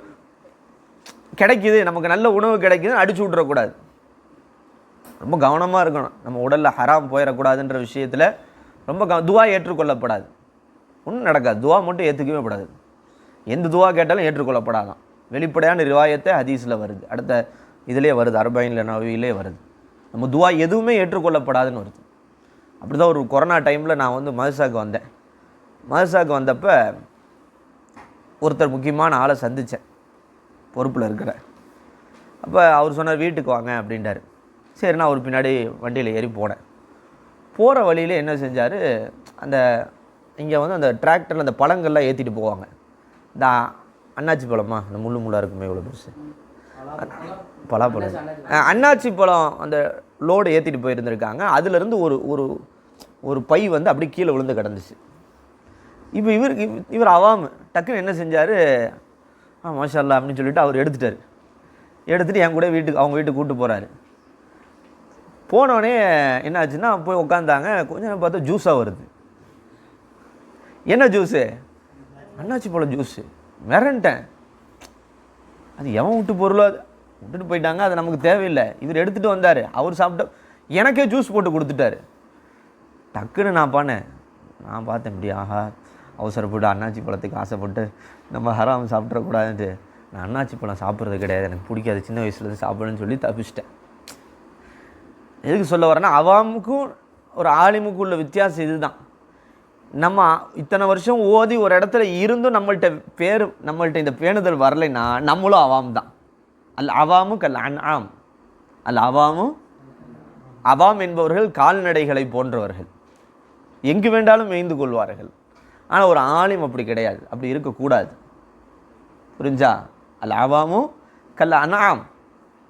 கிடைக்குது, நமக்கு நல்ல உணவு கிடைக்குதுன்னு அடிச்சு விட்றக்கூடாது, ரொம்ப கவனமாக இருக்கணும். நம்ம உடலில் ஹராம் போயிடக்கூடாதுன்ற விஷயத்தில் ரொம்ப துவா ஏற்றுக்கொள்ளப்படாது, ஒன்றும் நடக்காது. துவா மட்டும் ஏற்றுக்கவே கூடாது, எந்த துவா கேட்டாலும் ஏற்றுக்கொள்ளப்படாதான். வெளிப்படையான ரிவாயத்தை ஹதீஸில் வருது, அடுத்த இதிலே வருது, அர்பைன்ல நவவியிலே வருது. நம்ம துவா எதுவுமே ஏற்றுக்கொள்ளப்படாதுன்னு வருது. அப்படி தான் ஒரு கொரோனா டைமில் நான் வந்து மதரசாவுக்கு வந்தேன். மதரசாவுக்கு வந்தப்போ ஒருத்தர் முக்கியமான ஆளை சந்தித்தேன், பொறுப்பில் இருக்கிற. அப்போ அவர் சொன்னார் வீட்டுக்கு வாங்க அப்படின்ட்டார். சரி, நான் ஒரு பின்னாடி வண்டியில் ஏறி போனேன். போகிற வழியில் என்ன செஞ்சார், அந்த இங்கே வந்து அந்த டிராக்டரில் அந்த பழங்கள்லாம் ஏற்றிட்டு போவாங்க. இந்த அண்ணாச்சி பழமா, அந்த முள்ளாக இருக்குமே இவ்வளோ பெருசு பலாப்பழம், அண்ணாச்சி பழம் அந்த லோடு ஏற்றிட்டு போயிருந்திருக்காங்க. அதுலேருந்து ஒரு ஒரு ஒரு பை வந்து அப்படி கீழே விழுந்து கிடந்துச்சு. இப்போ இவர் அவாமு டக்குன்னு என்ன செஞ்சார், மாஷா அல்லா அப்படின்னு சொல்லிட்டு அவர் எடுத்துட்டார். எடுத்துகிட்டு என் கூட அவங்க வீட்டுக்கு கூப்பிட்டு போகிறாரு. போனோடனே என்ன ஆச்சுன்னா போய் உட்காந்தாங்க. கொஞ்ச நேரம் பார்த்தா ஜூஸாக வருது. என்ன ஜூஸு? அன்னாச்சி பழம் ஜூஸு. மிரண்டேன். அது எவன் விட்டு பொருளோ விட்டுட்டு போயிட்டாங்க, அது நமக்கு தேவையில்லை. இவர் எடுத்துகிட்டு வந்தார். அவர் சாப்பிட்ட எனக்கே ஜூஸ் போட்டு கொடுத்துட்டாரு. டக்குன்னு நான் பார்த்தேன் இப்படி, ஆஹா அவசரப்பட்டு அன்னாச்சி பழத்துக்கு ஆசைப்பட்டு நம்ம ஹராம் சாப்பிட்றக்கூடாதுன்ட்டு நான் அன்னாச்சி பழம் சாப்பிட்றது கிடையாது, எனக்கு பிடிக்காது, சின்ன வயசுலேருந்து சாப்பிடணும்னு சொல்லி தப்பிச்சிட்டேன். எதுக்கு சொல்ல வரேன்னா, அவாமுக்கும் ஒரு ஆலிமுக்கும் உள்ள வித்தியாசம் இதுதான். நம்ம இத்தனை வருஷம் ஓதி ஒரு இடத்துல இருந்தும் நம்மள்கிட்ட இந்த பேணுதல் வரலைன்னா நம்மளும் அவாம் தான். அவாமு கல் அன்ஆம். அவாம் என்பவர்கள் கால்நடைகளை போன்றவர்கள், எங்கு வேண்டாலும் மேய்ந்து கொள்வார்கள். ஆனால் ஒரு ஆலிம் அப்படி கிடையாது, அப்படி இருக்கக்கூடாது. புரிஞ்சா? அவாமு கல் அன்ஆம்.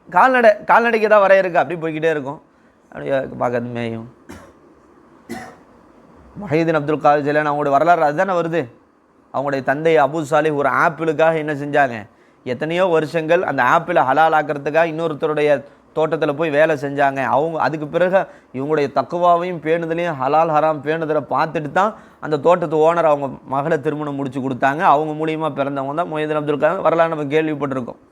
கால்நடைக்கு தான் வரையறுக்கு, அப்படி போய்கிட்டே இருக்கும், அப்படியே பார்க்கறது மேயும். முஹைதீன் அப்துல் காதர் ஜிலானி அவங்களுடைய வரலாறு அதுதானே வருது. அவங்களுடைய தந்தை அபு சாலிஹ் ஒரு ஆப்பிளுக்காக என்ன செஞ்சாங்க, எத்தனையோ வருஷங்கள் அந்த ஆப்பிளை ஹலால் ஆக்கிறதுக்காக இன்னொருத்தருடைய தோட்டத்தில் போய் வேலை செஞ்சாங்க. அதுக்கு பிறகு இவங்களுடைய தக்குவாவையும் பேணுதலையும் ஹலால் ஹராம் பேணுதலை பார்த்துட்டு தான் அந்த தோட்டத்து ஓனர் அவங்க மகளை திருமணம் முடிச்சு கொடுத்தாங்க. அவங்க மூலியமாக பிறந்தவங்க தான் முஹைதீன் அப்துல் காதர். வரலாறு நம்ம கேள்விப்பட்டிருக்கோம்.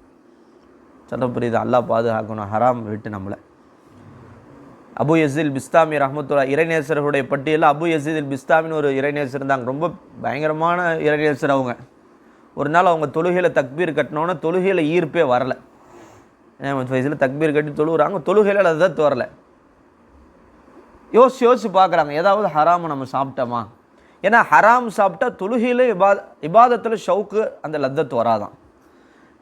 சொல்ல புரியுது? அல்லாஹ் பாதுகாக்கணும் ஹராம் விட்டு நம்மளை. அபு யஸீத் பிஸ்தாமி ரஹ்மத்துல்லாஹ் இறைநேசர்களுடைய பட்டியலில் அபு யஸீத் பிஸ்தாமின்னு ஒரு இறைநேசர் இருந்தாங்க. ரொம்ப பயங்கரமான இறைநேசர் அவங்க. ஒரு நாள் அவங்க தொழுகையில் தக்பீர் கட்டினோன்னே தொழுகையில் ஈர்ப்பே வரலை. 5 வயசில் தக்பீர் கட்டி தொழுகிறாங்க, தொழுகையில் லதத் வரலை. யோசிச்சு பார்க்குறாங்க, ஏதாவது ஹராமு நம்ம சாப்பிட்டோமா? ஏன்னா ஹராம் சாப்பிட்டா தொழுகையில் இபாதத்தில் ஷவுக்கு அந்த லத்தத் வராதான்.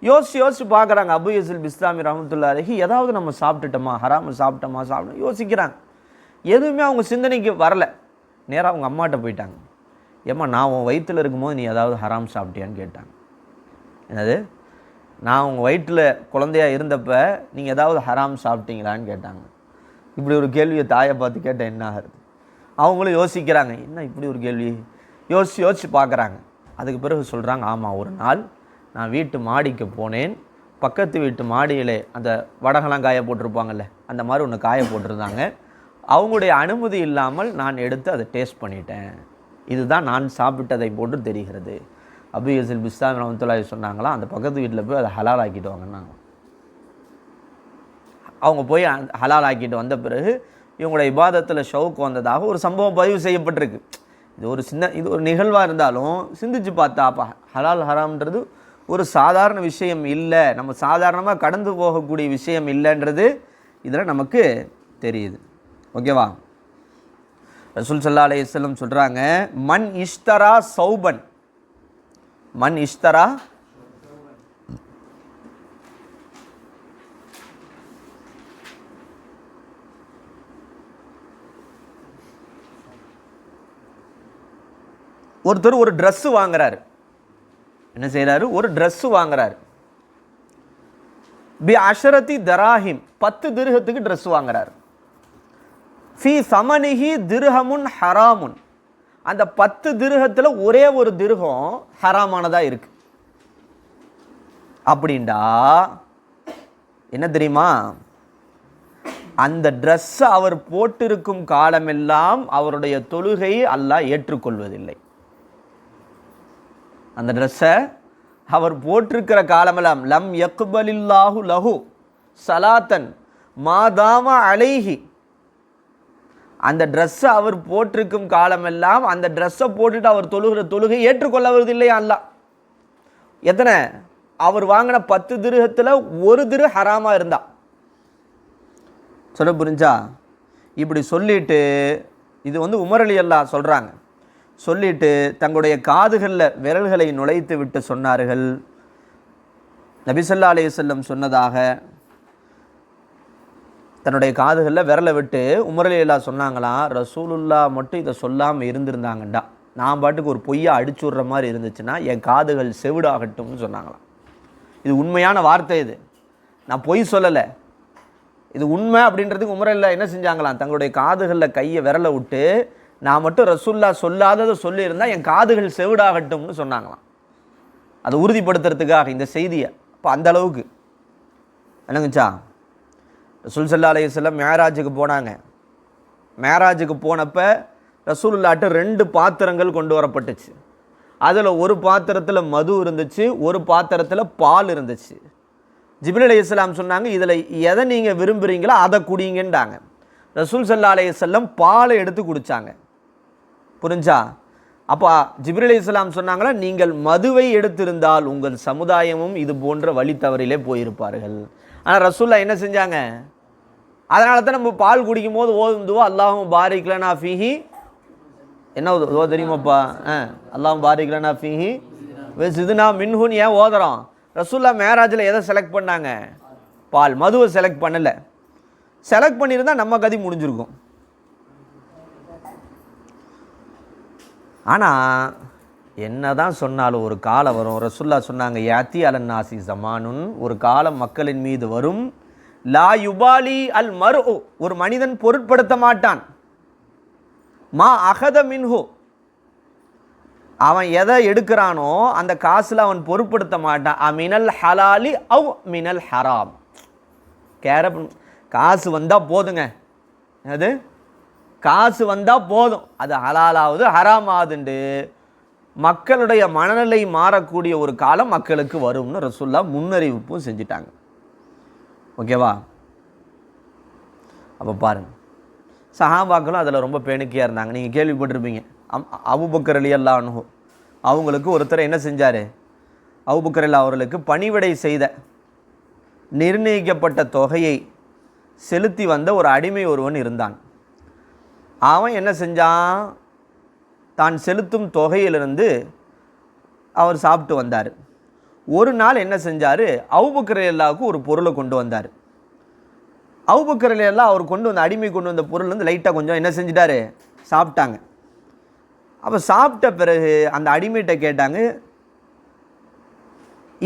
யோசிச்சு பார்க்குறாங்க அபு யஸீத் பிஸ்தாமி ரஹ்மத்துல்லாஹி அலைஹி, ஏதாவது நம்ம சாப்பிட்டுட்டோமா, ஹராமு சாப்பிட்டோமா யோசிக்கிறாங்க. எதுவுமே அவங்க சிந்தனைக்கு வரலை. நேராக அவங்க அம்மாட்ட போயிட்டாங்க. ஏம்மா, நான் உன் வயிற்றில் இருக்கும்போது நீ ஏதாவது ஹராம் சாப்பிட்டியான்னு கேட்டாங்க. என்னது? நான் உங்கள் வயிற்றில் குழந்தையாக இருந்தப்போ நீங்கள் ஏதாவது ஹராம் சாப்பிட்டீங்களான்னு கேட்டாங்க. இப்படி ஒரு கேள்வியை தாயை பார்த்து கேட்டால் என்ன ஆகுது? அவங்களும் யோசிக்கிறாங்க, என்ன இப்படி ஒரு கேள்வி, யோசிச்சு பார்க்குறாங்க. அதுக்கு பிறகு சொல்கிறாங்க, ஆமாம், ஒரு நாள் நான் வீட்டு மாடிக்கு போனேன். பக்கத்து வீட்டு மாடியில் அந்த வடகெல்லாம் காய போட்டிருப்பாங்கல்ல, அந்த மாதிரி ஒன்று காய போட்டிருந்தாங்க. அவங்களுடைய அனுமதி இல்லாமல் நான் எடுத்து அதை டேஸ்ட் பண்ணிட்டேன். இதுதான் நான் சாப்பிட்டதை போன்று தெரிகிறது. அபு யஸீத் பிஸ்தாமி ரஹ்மத்துல்லாஹி சொன்னாங்களா, அந்த பக்கத்து வீட்டில் போய் அதை ஹலால் ஆக்கிட்டு வாங்கினாங்க. அவங்க போய் ஹலால் ஆக்கிட்டு வந்த பிறகு இவங்களோட இபாதத்தில் ஷவுக்கு வந்ததாக ஒரு சம்பவம் பதிவு செய்யப்பட்டிருக்கு. இது ஒரு நிகழ்வாக இருந்தாலும் சிந்திச்சு பார்த்தா அப்போ ஹலால் ஹராம்ன்றது ஒரு சாதாரண விஷயம் இல்லை, நம்ம சாதாரணமாக கடந்து போகக்கூடிய விஷயம் இல்லைன்றது இதில் நமக்கு தெரியுது. ஓகேவா? ரசூல் ஸல்லல்லாஹு அலைஹி வஸல்லம் சொல்கிறாங்க, மன் இஷ்தரா சௌபன், மன் இஷ்தரா ஒருத்தர் ஒரு ட்ரெஸ்ஸு வாங்குறாரு. என்ன செய்கிறாரு? ஒரு ட்ரெஸ்ஸு வாங்குறாரு. பி அஷரத்தி தராஹிம், 10 திர்ஹத்துக்கு ட்ரெஸ் வாங்குறாரு. ஃபி சமனிஹி திர்ஹமுன் ஹராமுன், அந்த 10 திர்ஹத்தில் ஒரே ஒரு திர்ஹம் ஹராமானதாக இருக்கு. அப்படின்டா என்ன தெரியுமா? அந்த ட்ரெஸ்ஸை அவர் போட்டிருக்கும் காலமெல்லாம் அவருடைய தொழுகையை அல்லாஹ் ஏற்றுக்கொள்வதில்லை. அந்த ட்ரெஸ்ஸை அவர் போட்டிருக்கிற காலமெல்லாம் லம் யக்பலில்லாஹு லஹு சலாத்தன் மாதாம அலைஹி, அந்த ட்ரெஸ்ஸை அவர் போட்டிருக்கும் காலமெல்லாம் அந்த ட்ரெஸ்ஸை போட்டுட்டு அவர் தொழுகிற தொழுகை ஏற்றுக்கொள்ளவதில்லையா அல்லாஹ். எத்தனை? அவர் வாங்கின 10 திர்ஹத்தில் ஒரு திரு ஹராமாக இருந்தா. சொல்ல புரிஞ்சா? இப்படி சொல்லிட்டு, இது உமர் ரலியல்லாஹு சொல்கிறாங்க, சொல்லிட்டு தங்களுடைய காதுகளில் விரல்களை நுழைத்து விட்டு சொன்னார்கள், நபி ஸல்லல்லாஹு அலைஹி வஸல்லம் சொன்னதாக தன்னுடைய காதுகளில் விரலை விட்டு உமர் ரலியல்லாஹு சொன்னாங்களாம், ரசூலுல்லாஹ் மட்டும் இதை சொல்லாமல் இருந்திருந்தாங்கண்டா நான் பாட்டுக்கு ஒரு பொய்யை அடிச்சு விட்ற மாதிரி இருந்துச்சுன்னா என் காதுகள் செவிடாகட்டும்னு சொன்னாங்களாம். இது உண்மையான வார்த்தை, இது நான் பொய் சொல்லலை. இது உண்மை அப்படின்றதுக்கு உமரில் என்ன செஞ்சாங்களாம், தங்களுடைய காதுகளில் கையை விரலை விட்டு நான் மட்டும் ரசூல்லா சொல்லாததை சொல்லியிருந்தால் என் காதுகள் செவிடாகட்டும்னு சொன்னாங்களாம். அதை உறுதிப்படுத்துறதுக்காக இந்த செய்தியை. அப்போ அந்த அளவுக்கு என்னங்கச்சா, ரசூல் ஸல்லல்லாஹு அலைஹி வஸல்லம் மேராஜுக்கு போனாங்க. மேராஜுக்கு போனப்போ ரசூலுல்லாஹ்ட்ட 2 பாத்திரங்கள் கொண்டு வரப்பட்டுச்சு. அதில் ஒரு பாத்திரத்தில் மது இருந்துச்சு, ஒரு பாத்திரத்தில் பால் இருந்துச்சு. ஜிப்ரீல் அலைஹிஸ்ஸலாம் சொன்னாங்க, இதில் எதை நீங்கள் விரும்புகிறீங்களோ அதை குடிங்கன்றாங்க. ரசூல் ஸல்லல்லாஹு அலைஹி வஸல்லம் பாலை எடுத்து குடித்தாங்க. புரிஞ்சா? அப்போ ஜிப்ரீல் அலைஹிஸ்ஸலாம் சொன்னாங்களா, நீங்கள் மதுவை எடுத்திருந்தால் உங்கள் சமுதாயமும் இது போன்ற வழி தவறிலே போயிருப்பார்கள். ஆனால் ரசூல்லா என்ன செஞ்சாங்க, அதனால தான் நம்ம பால் குடிக்கும் போது ஓதுவோ அல்லாஹும் பாரிக் லனா ஃபீஹி, என்ன ஓ தெரியுமாப்பா, அல்லாஹும் பாரிக் லனா ஃபீஹி வஸித்னா மின்ஹுன்னு ஏன் ஓதுறோம்? ரசூல்லா மேராஜில் எதை செலக்ட் பண்ணாங்க? பால். மதுவை செலக்ட் பண்ணலை. செலக்ட் பண்ணியிருந்தால் நம்ம கதி முடிஞ்சிருக்கும். ஆனால் என்ன தான் சொன்னாலும் ஒரு காலம் வரும். ரசூல்லா சொன்னாங்க, யாத்தி அலன் நாசி ஜமானுன், ஒரு காலம் மக்களின் மீது வரும், லா யுபாலி அல் மரு, ஒரு மனிதன் பொருட்படுத்த மாட்டான், மா அகத மின்ஹு, அவன் எதை எடுக்கிறானோ அந்த காசில் அவன் பொருட்படுத்த மாட்டான், மினல் ஹலாலி அவ் மினல் ஹராம். காசு வந்தால் போதுங்க, அது காசு வந்தால் போதும், அது ஹலாலாவது ஹராமாவதுண்டு மக்களுடைய மனநிலை மாறக்கூடிய ஒரு காலம் மக்களுக்கு வரும்னு ரசூல்லா முன்னறிவிப்பும் செஞ்சிட்டாங்க. ஓகேவா? அப்போ பாருங்கள், சஹாபாக்களும் அதில் ரொம்ப பேணிக்கையாக இருந்தாங்க. நீங்கள் கேள்விப்பட்டிருப்பீங்க, அபூபக்கர் ரலியல்லாஹு அன்ஹு அவங்களுக்கு ஒருத்தர் என்ன செஞ்சார், அபூபக்கர் ரலியல்லாஹு அவர்களுக்கு பணிவிடை செய்த நிர்ணயிக்கப்பட்ட தொகையை செலுத்தி வந்த ஒரு அடிமை ஒருவன் இருந்தான். அவன் என்ன செஞ்சான், தான் செலுத்தும் தொகையிலிருந்து அவர் சாப்பிட்டு வந்தார். ஒரு நாள் என்ன செஞ்சார், அபூபக்கர் ரலியல்லாஹுக்கு ஒரு பொருளை கொண்டு வந்தார். அபூபக்கர் ரலியல்லாஹு அவர் கொண்டு வந்த அடிமை கொண்டு வந்த பொருள் வந்து லைட்டாக கொஞ்சம் என்ன செஞ்சிட்டாரு, சாப்பிட்டாங்க. அப்போ சாப்பிட்ட பிறகு அந்த அடிமைகிட்ட கேட்டாங்க,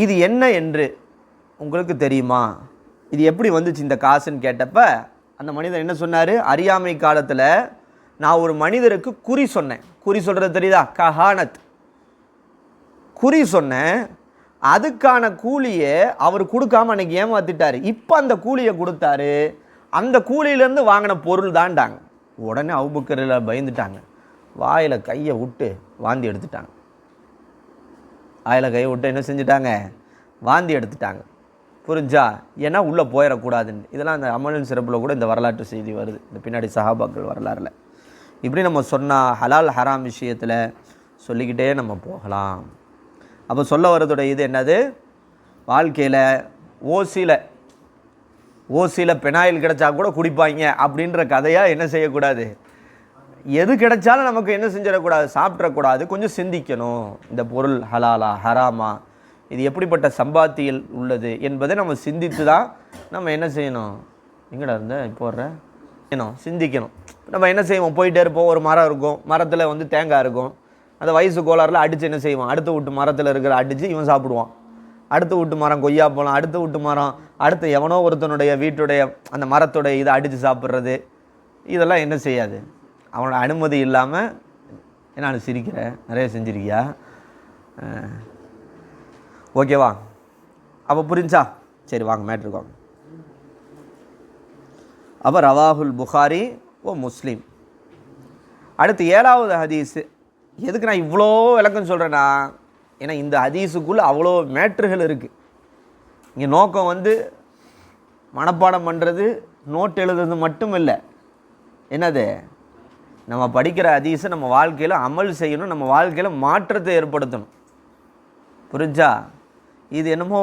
இது என்ன என்று உங்களுக்கு தெரியுமா, இது எப்படி வந்துச்சு இந்த காசுன்னு கேட்டப்ப அந்த மனிதன் என்ன சொன்னார், அறியாமை காலத்தில் நான் ஒரு மனிதருக்கு குறி சொன்னேன். குறி சொல்கிறது தெரியுதா, கஹானத், குறி சொன்னேன், அதுக்கான கூலியை அவர் கொடுக்காம அன்றைக்கி ஏமாற்றிட்டார். இப்போ அந்த கூலியை கொடுத்தாரு, அந்த கூலியிலேருந்து வாங்கின பொருள் தான்டாங்க. உடனே அபூபக்கர் பயந்துட்டாங்க, வாயில் கையை விட்டு வாந்தி எடுத்துட்டாங்க. வாயில் கையை விட்டு என்ன செஞ்சுட்டாங்க, வாந்தி எடுத்துட்டாங்க. புரிஞ்சா? ஏன்னா உள்ளே போயிடக்கூடாதுன்னு. இதெல்லாம் அந்த அமலின் சிறப்பில் கூட இந்த வரலாற்று செய்தி வருது, இந்த பின்னாடி சஹாபாக்கள் வரலாறுல. இப்படி நம்ம சொன்னால் ஹலால் ஹராம் விஷயத்தில் சொல்லிக்கிட்டே நம்ம போகலாம். அப்போ சொல்ல வரதுடைய இது என்னது, வாழ்க்கையில் ஓசியில் பெனாயில் கிடைச்சா கூட குடிப்பாங்க அப்படின்ற கதையாக என்ன செய்யக்கூடாது, எது கிடைச்சாலும் நமக்கு என்ன செஞ்சிடக்கூடாது, சாப்பிட்றக்கூடாது. கொஞ்சம் சிந்திக்கணும், இந்த பொருள் ஹலாலா ஹராமா, இது எப்படிப்பட்ட சம்பாத்தியில் உள்ளது என்பதை நம்ம சிந்தித்து தான் நம்ம என்ன செய்யணும், எங்கடா இருந்த போடுற ஏனோ சிந்திக்கணும். நம்ம என்ன செய்வோம், போயிட்டே இருப்போம், ஒரு மரம் இருக்கும், மரத்தில் வந்து தேங்காய் இருக்கும், அந்த வயசு கோளாறில் அடித்து என்ன செய்வோம், அடுத்த வீட்டு மரத்தில் இருக்கிற அடித்து இவன் சாப்பிடுவான், அடுத்த வீட்டு மரம் கொய்யா பழம், அடுத்த வீட்டு மரம், அடுத்து எவனோ ஒருத்தனுடைய வீட்டுடைய அந்த மரத்துடைய இதை அடித்து சாப்பிட்றது, இதெல்லாம் என்ன செய்யாது, அவனோட அனுமதி இல்லாமல். நான் சிரிக்கிறேன், நிறைய செஞ்சுருக்கியா, ஓகேவா? அப்போ புரிஞ்சா? சரி வாங்க மேட்ருக்கு வாங்க. அப்போ ரவாஹுல் புகாரி ஓ முஸ்லீம். அடுத்து 7வது ஹதீஸு. எதுக்கு நான் இவ்வளோ விளக்கம் சொல்கிறேன்னா, ஏன்னா இந்த ஹதீஸுக்குள்ளே அவ்வளோ மேட்ருகள் இருக்குது. இங்கே நோக்கம் வந்து மனப்பாடம் பண்ணுறது, நோட் எழுதுறது மட்டும் இல்லை, என்னது, நம்ம படிக்கிற ஹதீஸை நம்ம வாழ்க்கையில் அமல் செய்யணும், நம்ம வாழ்க்கையில் மாற்றத்தை ஏற்படுத்தணும். புரிஞ்சா? இது என்னமோ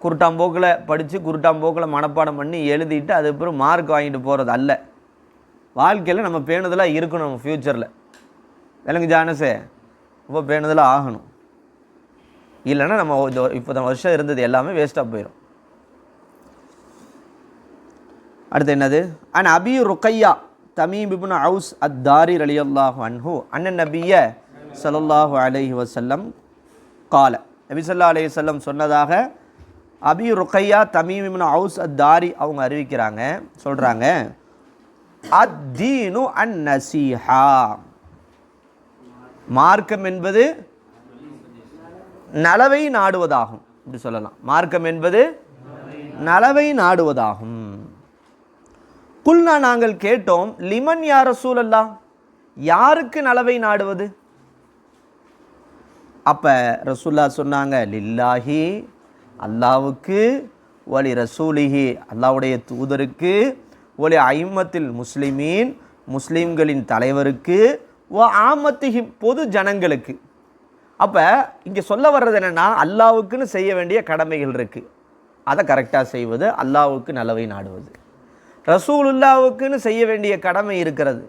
குருட்டாம்போக்கில் படித்து குருட்டாம்போக்கில் மனப்பாடம் பண்ணி எழுதிட்டு அதுக்கப்புறம் மார்க் வாங்கிட்டு போகிறது அல்ல. வாழ்க்கையில் நம்ம பேணுதலாக இருக்கணும். நம்ம ஃப்யூச்சரில் விலங்கு ஜானஸே ரொம்ப பேணுதலாக ஆகணும். இல்லைன்னா நம்ம இப்போ வருஷம் இருந்தது எல்லாமே வேஸ்ட்டாக போயிடும். அடுத்து என்னது, அன் Abi Ruqayya Tamim ibn Aws Addari ரலியல்லாஹு அன்ஹு அன்னன் நபிய ஸல்லல்லாஹு அலைஹி வஸல்லம் கால, நபி ஸல்லல்லாஹு அலைஹி வஸல்லம் சொன்னதாக அபி ருக்கையா தமீம் இப்னு அவுஸ் அத்தாரி அவங்க அறிவிக்கிறாங்க, சொல்கிறாங்க, அத்தீனு அன் நசீஹா, மார்க்கம் என்பது நலவை நாடுவதாகும். இப்படி சொல்லலாம், மார்க்கம் என்பது நலவை நாடுவதாகும். குல்னா நாங்கள் கேட்டோம், லிமன் யா ரசூலல்லாஹ், யாருக்கு நலவை நாடுவது? அப்போ ரசூல்லா சொன்னாங்க, லில்லாஹி, அல்லாவுக்கு, வலி ரசூலிஹி, அல்லாவுடைய தூதருக்கு, ஒலி ஐம்மத்தில் முஸ்லிமீன், முஸ்லீம்களின் தலைவருக்கு, வ ஆமத்திஹி, பொது ஜனங்களுக்கு. அப்போ இங்கே சொல்ல வர்றது என்னென்னா, அல்லாவுக்குன்னு செய்ய வேண்டிய கடமைகள் இருக்குது, அதை கரெக்டாக செய்வது அல்லாவுக்கு நலவை நாடுவது. ரசூலுல்லாவுக்குன்னு செய்ய வேண்டிய கடமை இருக்கிறது,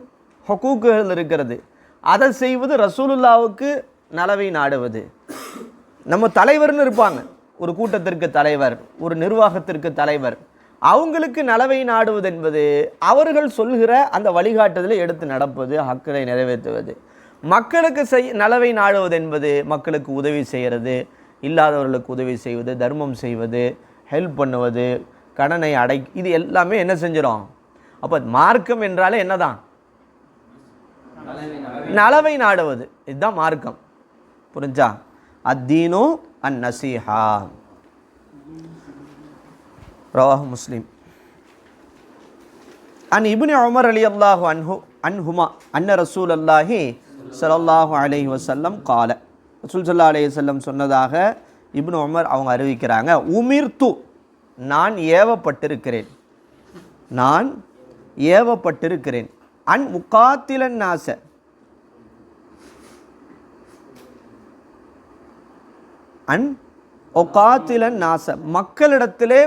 ஹுக்கூக்குகள் இருக்கிறது, அதை செய்வது ரசூலுல்லாவுக்கு நலவை நாடுவது. நம்ம தலைவர்னு இருப்பாங்க, ஒரு கூட்டத்திற்கு தலைவர், ஒரு நிர்வாகத்திற்கு தலைவர், அவங்களுக்கு நலவை நாடுவது என்பது அவர்கள் சொல்கிற அந்த வழிகாட்டுதலை எடுத்து நடப்பது, ஹக்களை நிறைவேற்றுவது. மக்களுக்கு நலவை நாடுவது என்பது மக்களுக்கு உதவி செய்கிறது, இல்லாதவர்களுக்கு உதவி செய்வது, தர்மம் செய்வது, ஹெல்ப் பண்ணுவது, கடனை இது எல்லாமே என்ன செஞ்சிடும்? அப்போ மார்க்கம் என்றாலே என்னதான்? நலவை நாடுவது, இதுதான் மார்க்கம். புரிஞ்சா? அத்தீனு அன் நசீஹா. ரவாஹு முஸ்லிம். அன் இப்னு உமர் ரலியல்லாஹு அன்ஹுமா அன்ன ரசூலல்லாஹி ஸல்லல்லாஹு அலைஹி வஸல்லம் கால, ரசூல் ஸல்லல்லாஹு அலைஹி வஸல்லம் சொன்னதாக இப்னு உமர் அவங்க அறிவிக்கிறாங்க, உமிர்து, நான் ஏவப்பட்டிருக்கிறேன், நான் ஏவப்பட்டிருக்கிறேன், அன் முகாத்திலன் நாச, அன் ஒகாத்திலன் நாச, மக்களிடத்திலே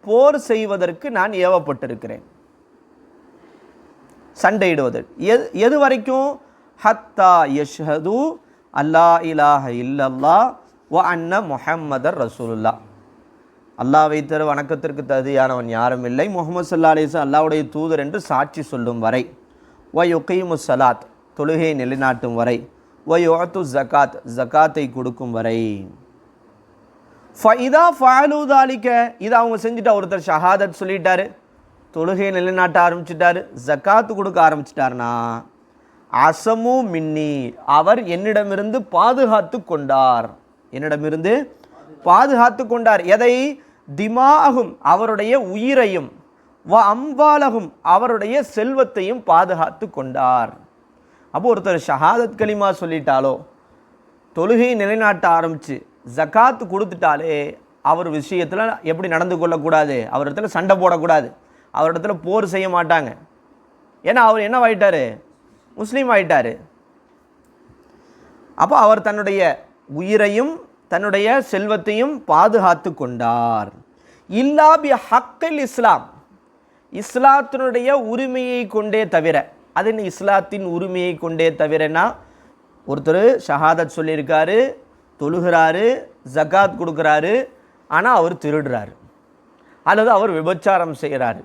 போர் செய்வதற்கு நான் ஏவப்பட்டிருக்கிறேன், சண்டையிடுவதற்கு. எது வரைக்கும்? ஹத்தா யஷ்ஹது அல்லா இலாஹ இல்லல்லாஹ் வ அன்ன முஹம்மதர் ரசூலுல்லாஹ், அல்லாஹ்வை தவிர வணக்கத்திற்கு தகுதியானவன் யாரும் இல்லை, முஹம்மது ஸல்லல்லாஹு அலைஹி வஸல்லம் அல்லாஹ்வுடைய தூதர் என்று சாட்சி சொல்லும் வரை, வ யுகீமு ஸலாத், தொழுகையை நிலைநாட்டும் வரை, வ யுஅத்து ஸகாத், ஸகாத்தை கொடுக்கும் வரை. ஃபஇதா ஃபஅலு தாலிக, இதை அவங்க செஞ்சுட்டா, ஒருத்தர் ஷஹாதத் சொல்லிட்டாரு, தொழுகையை நிலைநாட்ட ஆரம்பிச்சிட்டாரு, ஜக்காத்து கொடுக்க ஆரம்பிச்சிட்டாருனா, அசமு மின்னி, அவர் என்னிடமிருந்து பாதுகாத்து கொண்டார், என்னிடமிருந்து பாதுகாத்து கொண்டார். எதை? திமாகும், அவருடைய உயிரையும், வ அம்வாலகும், அவருடைய செல்வத்தையும் பாதுகாத்து கொண்டார். அப்போ ஒருத்தர் ஷஹாதத் கலிமா சொல்லிட்டாலோ, தொழுகையை நிலைநாட்ட ஆரம்பிச்சு ஜக்காத்து கொடுத்துட்டாலே, அவர் விஷயத்தில் எப்படி நடந்து கொள்ளக்கூடாது? அவரிடத்துல சண்டை போடக்கூடாது, அவரிடத்துல போர் செய்ய மாட்டாங்க. ஏன்னா அவர் என்ன ஆயிட்டாரு? முஸ்லீம் ஆயிட்டாரு. அப்போ அவர் தன்னுடைய உயிரையும் தன்னுடைய செல்வத்தையும் பாதுகாத்து கொண்டார். இல்லா பி ஹக்கில் இஸ்லாம், இஸ்லாத்தினுடைய உரிமையை கொண்டே தவிர. அது என்ன இஸ்லாத்தின் உரிமையை கொண்டே தவிரனா? ஒருத்தர் ஷஹாதத் சொல்லியிருக்காரு, தொழுகிறாரு, ஜக்காத் கொடுக்குறாரு, ஆனால் அவர் திருடுறாரு, அல்லது அவர் விபச்சாரம் செய்கிறாரு,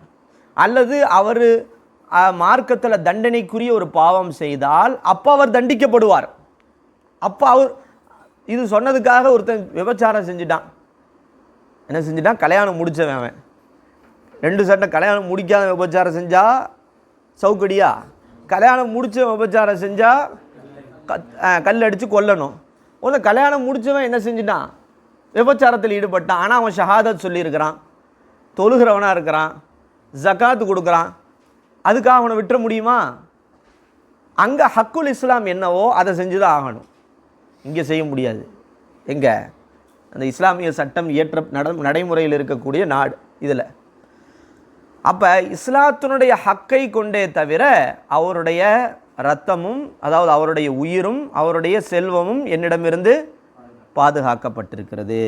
அல்லது அவர் மார்க்கத்தில் தண்டனைக்குரிய ஒரு பாவம் செய்தால் அப்போ அவர் தண்டிக்கப்படுவார். அப்போ அவர் இது சொன்னதுக்காக ஒருத்தன் விபச்சாரம் செஞ்சுட்டான், என்ன செஞ்சுட்டான்? கல்யாணம் முடித்தவன் அவன், 2 சட்டை கல்யாணம் முடிக்காத விபச்சாரம் செஞ்சால் சவுக்கடியா? கல்யாணம் முடித்த விபச்சாரம் செஞ்சால் கல் அடித்து கொல்லணும். ஒரு கல்யாணம் முடித்தவன் என்ன செஞ்சுட்டான்? விபச்சாரத்தில் ஈடுபட்டான், ஆனால் அவன் ஷஹாதத் சொல்லியிருக்கிறான், தொழுகிறவனாக இருக்கிறான், ஜக்காத்து கொடுக்குறான், அதுக்காக அவனை விட்டுற முடியுமா? அங்கே ஹக்குல் இஸ்லாம் என்னவோ அதை செஞ்சு தான் ஆகணும், இங்கே செய்ய முடியாது. எங்கே? அந்த இஸ்லாமிய சட்டம் நடைமுறையில் இருக்கக்கூடிய நாடு இதில். அப்போ இஸ்லாத்தினுடைய ஹக்கை கொண்டே தவிர அவருடைய இரத்தமும், அதாவது அவருடைய உயிரும் அவருடைய செல்வமும் என்னிடமிருந்து பாதுகாக்கப்பட்டிருக்கிறது.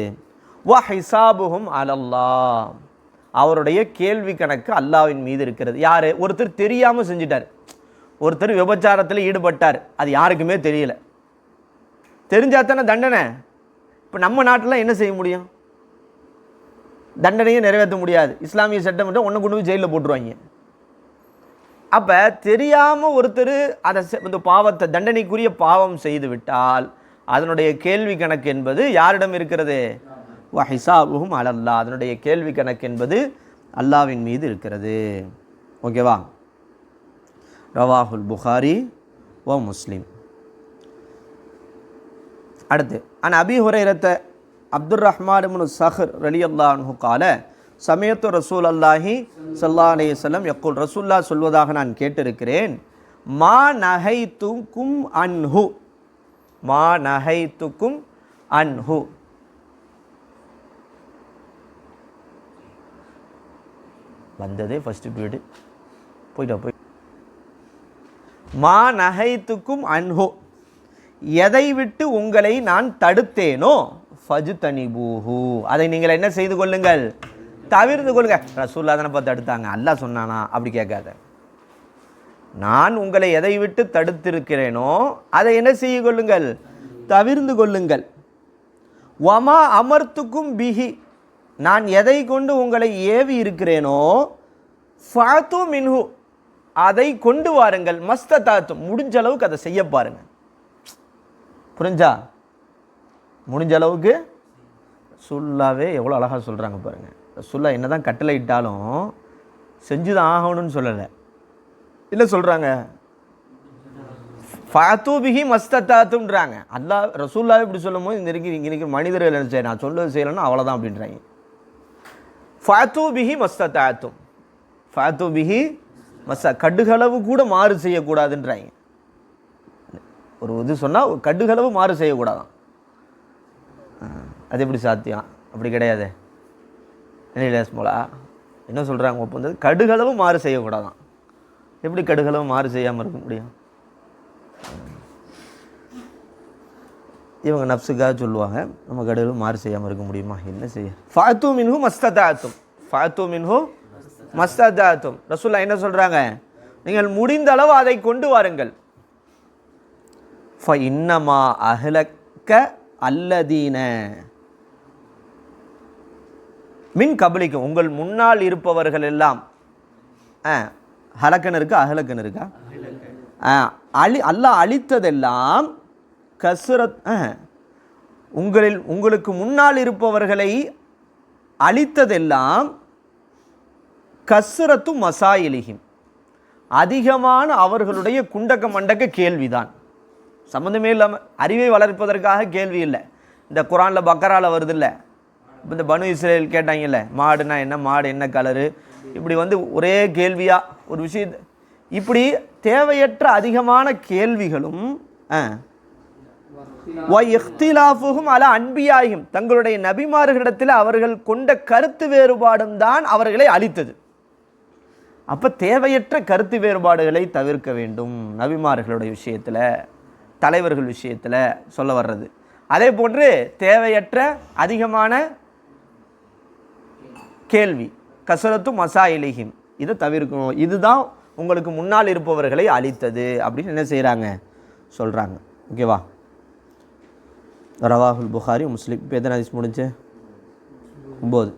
வ ஹிசாபுஹும் அலல்லாஹ், அவருடைய கேள்வி கணக்கு அல்லாஹ்வின் மீது இருக்கிறது. யார்? ஒருத்தர் தெரியாமல் செஞ்சிட்டார், ஒருத்தர் விபச்சாரத்தில் ஈடுபட்டார், அது யாருக்குமே தெரியல, தெரிஞ்சாத்தானே தண்டனை. இப்போ நம்ம நாட்டில் என்ன செய்ய முடியும்? தண்டனையை நிறைவேற்ற முடியாது. இஸ்லாமிய சட்டம் மட்டும் ஒன்று கொண்டு போய் ஜெயிலில் போட்டுருவாங்க. அப்போ தெரியாமல் ஒருத்தர் அதை இந்த பாவத்தை, தண்டனைக்குரிய பாவம் செய்து விட்டால் அதனுடைய கேள்வி கணக்கு என்பது யாரிடம் இருக்கிறது? வ ஹிசாபுஹும் அலல்லாஹ், அதனுடைய கேள்வி கணக்கு என்பது அல்லாஹ்வின் மீது இருக்கிறது. ஓகேவா? ரவாஹுல் புகாரி வ முஸ்லிம். அடுத்து அன் அபி ஹுரைரத்த அப்துர் ரஹ்மான் இப்னு ஸஹர் ரலியல்லாஹு அன்ஹு கால சமயத்து ரசூல் அல்லாஹி ஸல்லல்லாஹு அலைஹி வஸல்லம் யக்கூல், ரசூல்லா சொல்வதாக நான் கேட்டிருக்கிறேன், மா நஹைத்துக்கும் அன்ஹு, மா நஹைத்துக்கும் அன்ஹு, வந்ததே ஃபர்ஸ்ட் பீரியடு போய் மா நஹைத்துக்கும் அன்ஹு, எதை விட்டு உங்களை நான் தடுத்தேனோ ஃபஜ்தனிபூஹு, அதை நீங்கள் என்ன செய்து கொள்ளுங்கள், தவிர்த்து கொள்ளுங்க. ரசூலுல்லாஹ் தானே பார்த்து தடுத்தாங்க, அல்லாஹ் சொன்னானா அப்படி கேட்காத. நான் உங்களை எதை விட்டு தடுத்திருக்கிறேனோ அதை என்ன செய்து கொள்ளுங்கள், தவிர்ந்து கொள்ளுங்கள். வமா அமர்த்துக்கும் பிஹி, நான் எதை கொண்டு உங்களை ஏவி இருக்கிறேனோ ஃபாத்து மின்ஹு, அதை கொண்டு வாருங்கள். மஸ்ததாத்தும், முடிஞ்ச அளவுக்கு அதை செய்ய பாருங்க. புரிஞ்சா? முடிஞ்ச அளவுக்கு. ரசூலுல்லாவே எவ்வளோ அழகாக சொல்கிறாங்க பாருங்க. ரசூலுல்லாஹ் என்ன தான் கட்டளை இட்டாலும் செஞ்சுதான் ஆகணும்னு சொல்லலை. இல்லை சொல்கிறாங்க ஃபாத்து பிஹி மஸ்ததாத்தும்ன்றாங்க. அல்லாஹ் ரசூலுல்லாஹ் இப்படி சொல்லும் போது இன்னைக்கு மனிதர்கள் என்ன செய்ய, நான் சொல்லுவது செய்யலைன்னா அவ்வளோதான் அப்படின்றாங்க. ஃபாத்து பிஹி மஸ்ததாத்தும், ஃபாத்து பிஹி கடுகளவு கூட மாறு செய்யக்கூடாதுன்றாங்க. ஒரு இது சொன்னால் கடுகளவு மாறு செய்யக்கூடாதான். அது எப்படி சாத்தியம்? அப்படி கிடையாது. போலா என்ன சொல்கிறாங்க, ஒப்பந்தது கடுகளவு மாறு செய்யக்கூடாதான். எப்படி கடுகளவு மாறு செய்யாமல் இருக்க முடியும்? இவங்க நப்சுக்காக சொல்லுவாங்க, நம்ம கடுகளவு மாறு செய்யாமல் இருக்க முடியுமா? என்ன செய்ய? ஃபாத்து மின்ஹு மஸ்ததாத்தும், ஃபாத்து மின்ஹு மஸ்ததாத்தும். ரசூலுல்லாஹ் என்ன சொல்கிறாங்க, நீங்கள் முடிந்த அளவு அதை கொண்டு வாருங்கள். ஃபஇன்னமா அஹ்லக்க அல்லதீன மின் கபலிக்கு, உங்கள் முன்னால் இருப்பவர்கள் எல்லாம், ஹலக்கன் இருக்கா அஹ்லக்கன் இருக்கா, அல்லாஹ் அழித்ததெல்லாம் கஸ்ரத், உங்களுக்கு முன்னால் இருப்பவர்களை அழித்ததெல்லாம் கஸ்ரத்து மசாயிலிஹிம், அதிகமான அவர்களுடைய குண்டக்க மண்டக்க கேள்விதான். சம்மந்தமே இல்லாமல் அறிவை வளர்ப்பதற்காக கேள்வி இல்லை. இந்த குரானில் பக்கராவில் வருது இல்லை, இப்போ இந்த பனு இஸ்ரேல் கேட்டாங்கல்ல, மாடுனா என்ன, மாடு என்ன கலரு, இப்படி ஒரே கேள்வியாக ஒரு விஷயத்தை, இப்படி தேவையற்ற அதிகமான கேள்விகளும் இஹ்திலாஃபுஹும் அலா அன்பியாஹிம், தங்களுடைய நபிமார்களிடத்தில் அவர்கள் கொண்ட கருத்து வேறுபாடும் தான் அவர்களை அழித்தது. அப்போ தேவையற்ற கருத்து வேறுபாடுகளை தவிர்க்க வேண்டும் நபிமார்களுடைய விஷயத்தில், தலைவர்கள் விஷயத்தில் சொல்ல வர்றது. அதே போன்று தேவையற்ற அதிகமான கேள்வி, கசரத்து மசாயிலிஹிம், இதை தவிர்க்கணும். இதுதான் உங்களுக்கு முன்னால் இருப்பவர்களை அழித்தது அப்படின்னு என்ன செய்கிறாங்க, சொல்கிறாங்க. ஓகேவா? ரவாஹுல் புகாரி முஸ்லிம். இப்போ எத்தனை ஹதீஸ் முடிஞ்சு? 9.